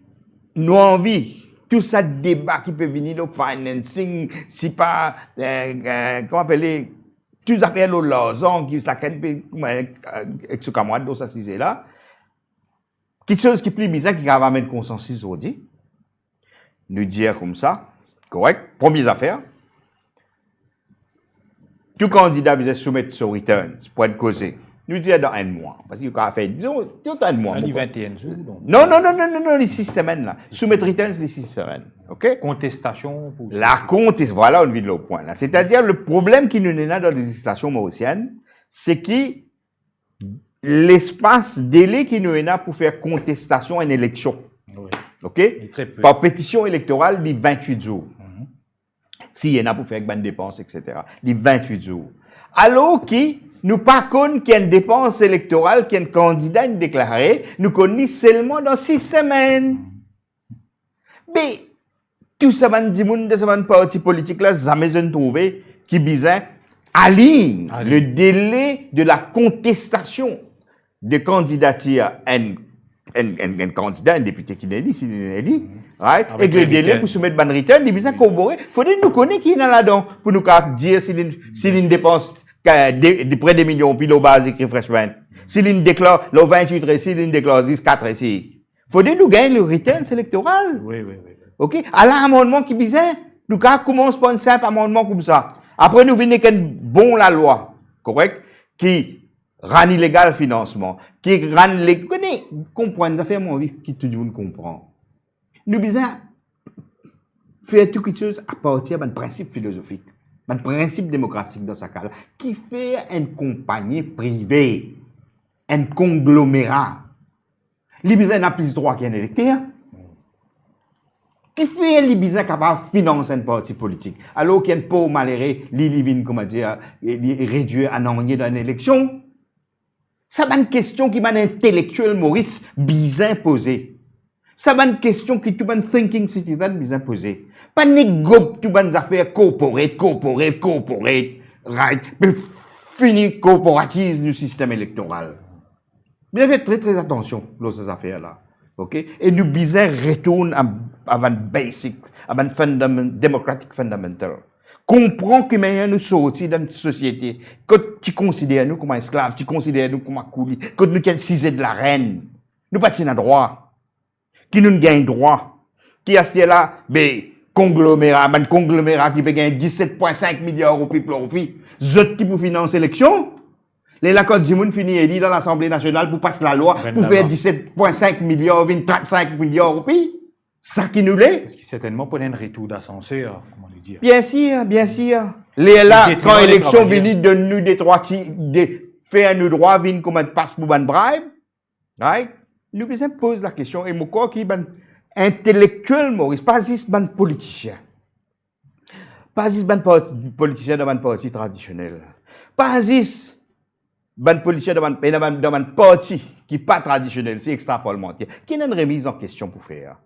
B: nous avons envie, tout ça débat qui peut venir le financing, si pas, comment appeler, tout ça fait le l'argent qui ça avec ce camarade, ça c'est là. Quelque chose qui est plus bizarre qui va amener le consensus aujourd'hui. Nous dire comme ça, correct, première affaire. Tout candidat vient soumettre son return pour être causé. Nous disons dans un mois. Parce qu'il a fait, disons, tout un mois.
A: Les 21 jours. Donc.
B: Non, les 6 semaines là. Soumettre returns les 6 semaines. OK?
A: Contestation. Pour
B: la contestation, voilà, on vit de l'autre point là. C'est-à-dire, le problème qui nous est là dans les législations mauriciennes, c'est que l'espace délai qui nous est là pour faire contestation à une élection.
A: Oui.
B: OK? Par pétition électorale, les 28 jours. S'il y en a pour faire une dépense, etc. Les 28 jours. Alors que nous pas connaissons qu'il y a une dépense électorale, qu'il y a un candidat déclaré, nous connaissons seulement dans 6 semaines. Mais, tout ça, de parti politique là, jamais trouvé qui bizarre aligne le délai de la contestation de candidature à un candidat, un député qui n'est dit, s'il n'est dit, right? Et le délai pour soumettre ban return, il bizarre corroborer. Il faut nous connaître qui est là-dedans pour nous dire s'il une dépense de près de millions, puis le base écrit freshman. S'il une déclare, le 28, s'il une déclare 10, 4 ici. Il faut nous gagner le return électoral.
A: Oui.
B: OK? À l'amendement qui bizarre, nous commence par un simple amendement comme ça. Après, nous venons avec un bon la loi, correct? Qui rend illégal le financement, qui rend les... Comprendre, ça fait mon vie qui tout le monde comprend. Nous besoin faire tout quelque chose à partir d'un principe philosophique, d'un principe démocratique dans sa cas, qui fait une compagnie privée, un conglomérat. Les besoin n'a plus droit qu'un électeur. Qui fait les besoin capable de financer un parti politique, alors qu'il y a un pauvre malheureux, vient, comment dire, réduire à non dans une élection. Ça va une question qui m'a intellectuel Maurice bien posée. Ça va une question qui tout le thinking citizen bien posée. Pas une groupe tout le affaires corporate, right? Mais fini corporatisme du système électoral. Bien fait très attention dans ces affaires-là. OK? Et nous bizarre retourne à un basic, à un démocratique fondamental. Comprends que maintenant nous sortir dans une société, quand tu considères nous comme esclaves, tu considères nous comme coulis, quand nous sommes cisés de la reine, nous pas de droit, qui nous gagne droit, qui a ce là, ben, conglomérat qui peut gagner 17,5 milliards au profit, zot qui pour financer l'élection, les l'accord du monde fini et dit dans l'Assemblée nationale pour passer la loi, pour faire 17,5 milliards, 35 milliards au pays. Ça qui nous l'est.
A: Parce que certainement pour un retour d'ascenseur, comment le dire.
B: Bien sûr. Les là, quand l'élection vient de nous faire nos droits, viennent comme un passe pour un bribe, right? Nous besoin poser la question, et mon corps qui est intellectuel, Maurice, pas juste un politicien. Pas juste un politicien dans un parti traditionnel. Pas juste un politicien dans un parti qui n'est pas traditionnel, c'est extra-parlementaire. Qui a une remise en question pour faire.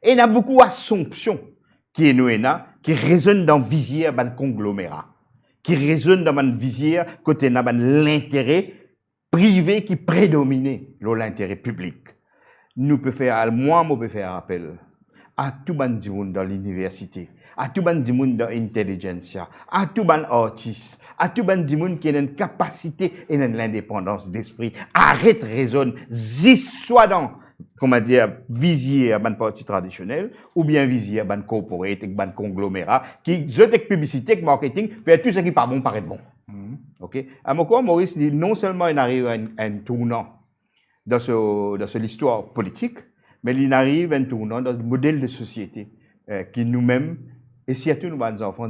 B: Et il y a beaucoup d'assumptions qui est là, qui résonnent dans le visière d'un conglomérat, qui résonnent dans le visière côté de l'intérêt privé qui prédomine l'intérêt public. Nous pouvons faire, moi, je peux faire appel à tout le monde dans l'université, à tout le monde dans l'intelligentsia, à tout le monde artiste, à tout le monde qui a une capacité et une indépendance d'esprit. Arrête raisonne, soit dans comment dire, visier à un parti traditionnel, ou bien visier à un corporate, à un conglomérat, qui, avec publicité, avec marketing, fait tout ce qui n'est pas bon, paraît bon. OK? À mon cas, Maurice dit, non seulement il arrive à un tournant dans l'histoire politique, mais il arrive à un tournant dans le modèle de société qui nous-mêmes, et surtout nous, nos enfants,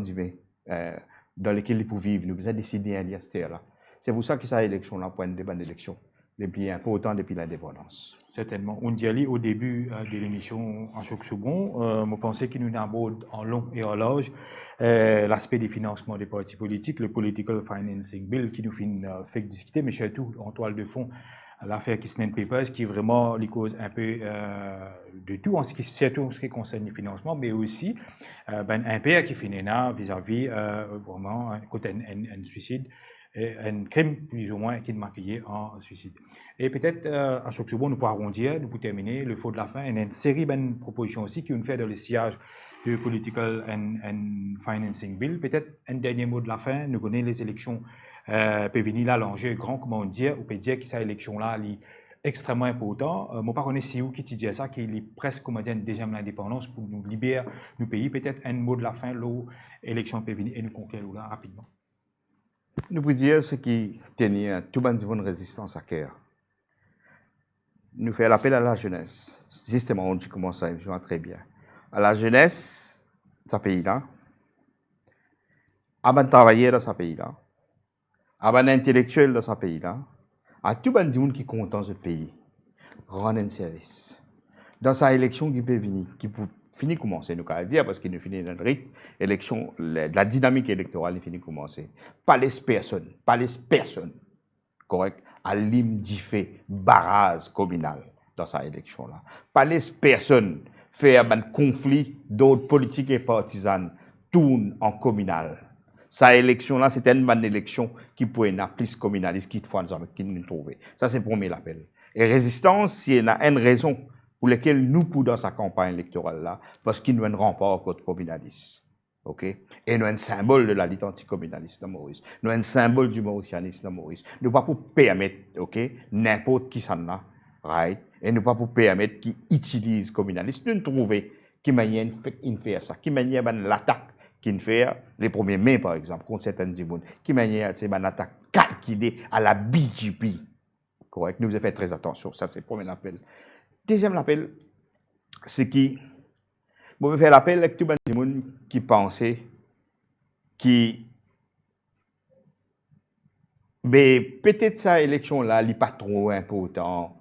B: dans lesquels ils peuvent vivre, nous avons décidé à aller à cette terre-là. C'est pour ça que cette élection-là, pour une débat d'élection. Les plus importants depuis l'indépendance.
A: Certainement. On dit au début de l'émission en choc soubon, je pensais qu'il nous aborde en long et en large l'aspect des financements des partis politiques, le Political Financing Bill qui nous fait discuter, mais surtout en toile de fond l'affaire Kisnen Papers, qui vraiment les cause un peu de tout, surtout en ce qui concerne les financements, mais aussi un père qui finit là vis-à-vis vraiment un suicide, un crime plus ou moins qui est maquillé en suicide. Et peut-être à chaque seconde, nous pourrons arrondir, nous pourrons terminer le faux de la fin, et une série de propositions aussi qui nous fait dans le sillage de Political and Financing Bill. Peut-être un dernier mot de la fin, nous connaissons les élections peut venir là, l'enjeu grand, comment dire, ou peut dire que cette élection-là est extrêmement important. Mon pas connaît si où qui te dit ça, qu'il est presque, comment dire, déjà l'indépendance pour nous libérer nos pays. Peut-être un mot de la fin, l'élection peut venir et nous conquérir là rapidement.
B: Nous pouvons dire ce qui tenait tout le monde de résistance à cœur. Nous faisons l'appel à la jeunesse. Justement, on dit comment ça, je vois très bien. À la jeunesse de ce pays-là, à travailler dans ce pays-là, à les intellectuels de ce pays-là, à tout le monde qui est content de ce pays, rendre un service. Dans sa élection qui peut venir, qui peut finir commencer, nous allons dire, parce qu'il nous finit dans le rythme, élection, la dynamique électorale finit commencer. Pas les personnes, correct, à l'imdifé barrage communal dans sa élection-là. Pas les personnes faire un conflit d'autres politiques et partisanes tournent en communal. Sa élection-là, c'était une bonne élection qui pouvait être plus communaliste qui nous trouver. Ça, c'est le premier appel. Et résistance, s'il y a une raison pour laquelle nous, dans sa campagne électorale-là, parce qu'il nous a un rempart contre le communalisme. Okay? Et nous avons un symbole de la lutte anticommunaliste dans Maurice. Nous avons un symbole du mauricianisme dans Maurice. Nous ne pouvons pas permettre, n'importe qui s'en a, right? Et nous ne pouvons pas permettre qui utilise le communalisme. Nous trouvons qui manière de faire ça, qui manière l'attaque qu'il fait les 1er mai, par exemple, contre certaines gens, qui manière c'est une attaque calculée à la BJP. Correct? Nous devons faire très attention. Ça, c'est le premier appel. Deuxième appel, c'est qui, je vais faire l'appel avec tout le monde qui pensait, qui, mais peut-être cette élection-là n'est pas trop important,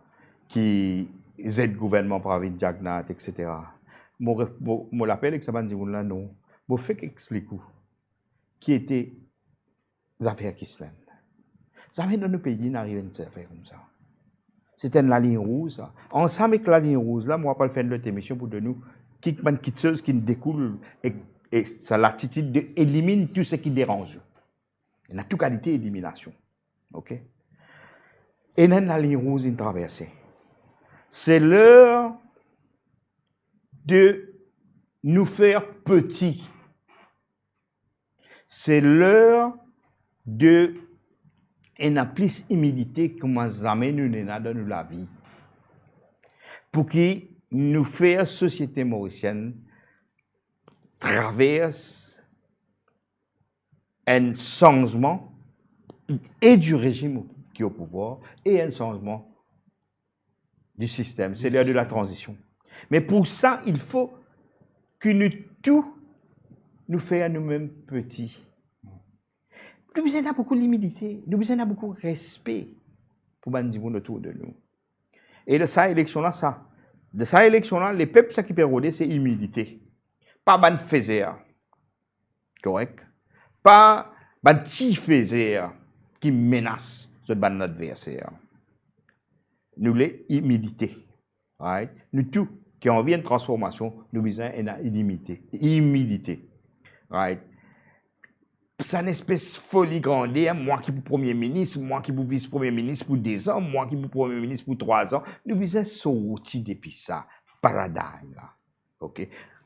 B: qui aide le gouvernement pour avoir une diagnose, etc. Mon appel avec ce monde-là, non. Je vais expliquer qui était les affaires Kislen. Jamais dans nos pays n'arrive une affaire comme ça. C'était la ligne rouge. Ensemble avec la ligne rouge, là, moi, je vais faire notre émission pour de nous, qui chose qui découle et ça l'attitude d'éliminer tout ce qui dérange. Il y a toute qualité d'élimination. OK? Et dans la ligne rouge, une traversée. C'est l'heure de nous faire petits. C'est l'heure de une plus humilité comme jamais nous n'avons dans la vie. Pour que nous faire société mauricienne traverse un changement et du régime qui est au pouvoir et un changement du système. C'est l'heure de la transition. Mais pour ça, il faut que nous tous nous fassions nous-mêmes petits. Nous besoin d'avoir beaucoup d'humilité, nous besoin d'avoir beaucoup de respect pour les gens autour de nous. Et de cette élection-là, les peuples qui peuvent rôder, c'est humilité. Pas ban faiser, correct? Pas ban petit faiser qui menace notre adversaire. Nous les humilité, right? Nous tous qui ont envie de transformation, nous besoin d'une humilité, right? C'est une espèce de folie grandeur, moi qui suis Premier ministre, moi qui suis vice-premier ministre pour 2 ans, moi qui suis Premier ministre pour 3 ans, nous besoin sortir depuis ça, paradigme là. OK?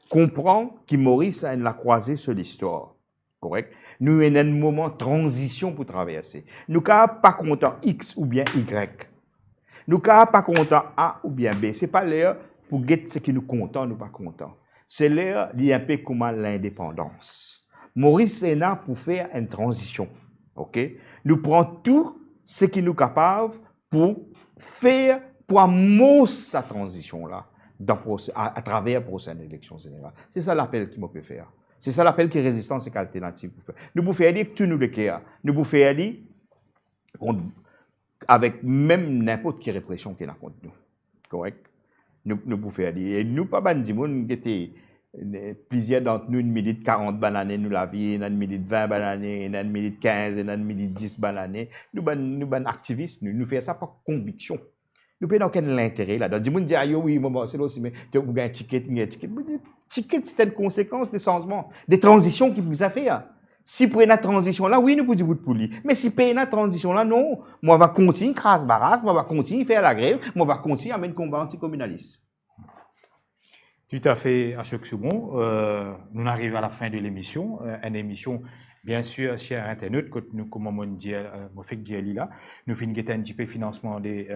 B: Comprends que Maurice a une croisée sur l'histoire. Correct? Nous avons un moment de transition pour traverser. Nous ne sommes pas contents X ou bien Y. Nous ne sommes pas contents A ou bien B. Ce n'est pas l'heure pour guetter ce qui nous content, nous pas contents. C'est l'heure d'y un peu comme l'indépendance. Maurice est là pour faire une transition. Okay? Nous prenons tout ce qui nous est capable pour faire, pour amorcer sa transition-là à travers la prochaine élection générale. C'est ça l'appel qu'il peut faire. C'est ça l'appel qui est résistance et alternative. Nous pouvons faire dire que tout nous le cœur. Nous pouvons faire dire avec même n'importe quelle répression qui est contre nous. Correct? Nous pouvons faire dire. Et nous, pas ban di moun qui était Plusieurs d'entre nous, une milite 40 bananes, nous la vie, une milite 20 bananes, une milite 15, une milite 10 bananes. Nous, activistes, nous faisons ça par conviction. Nous payons aucun intérêt là-dedans. Du monde dit, ah oui, c'est aussi, mais tu as un ticket, ticket, c'est une conséquence des changements, des transitions qui vous a fait. Si pour une transition là, oui, nous pouvons dire pour lui. Mais si pour une transition là, non. Moi, je vais continuer à craser barrage, moi, je vais continuer à faire la grève, moi, je vais continuer à mener le combat anticommunaliste.
A: Tout à fait, Ashok Soubon. Nous arrivons à la fin de l'émission. Une émission, bien sûr, sur Internet, comme on dit, là, nous finissons un petit peu financement des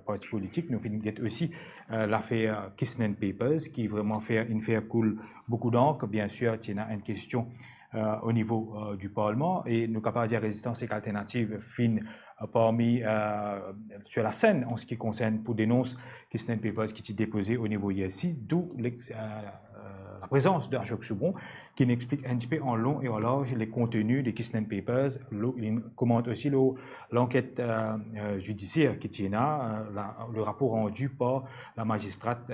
A: partis politiques. Nous finissons aussi l'affaire Kissnen Papers, qui vraiment fait une faire cool beaucoup d'encre. Bien sûr, il y a une question au niveau du Parlement et nous capables de résistance et alternative fin parmi sur la scène en ce qui concerne pour dénoncer Kissnen Papers qui est déposé au niveau ISI, d'où la présence d'Ashok Soubon qui explique un petit peu en long et en large les contenus des Kissnen Papers. Il commente aussi l'enquête judiciaire qui est là, le rapport rendu par la magistrate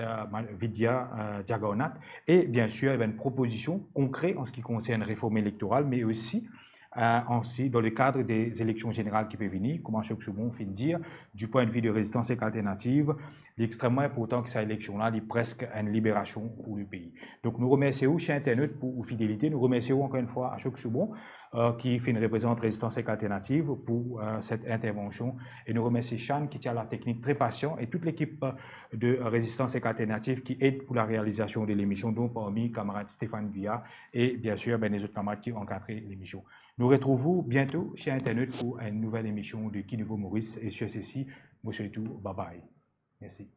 A: Vidya Jagannath et bien sûr il y a une proposition concrète en ce qui concerne la réforme électorale mais aussi dans le cadre des élections générales qui peuvent venir, comme Ashok Soubon fait dire, du point de vue de résistance et alternative, il est extrêmement important que cette élection-là ait presque une libération pour le pays. Donc nous remercions chez Internet pour votre fidélité, nous remercions encore une fois Ashok Soubon qui fait une représentante résistance et alternative pour cette intervention et nous remercions Chan qui tient la technique très patient et toute l'équipe de résistance et alternative qui aide pour la réalisation de l'émission, dont parmi camarade Stéphane Guillard et bien sûr les autres camarades qui ont encadré l'émission. Nous retrouvons bientôt chez Internet pour une nouvelle émission de Qui Nouveau Maurice et sur ceci, moi je tout, bye bye. Merci.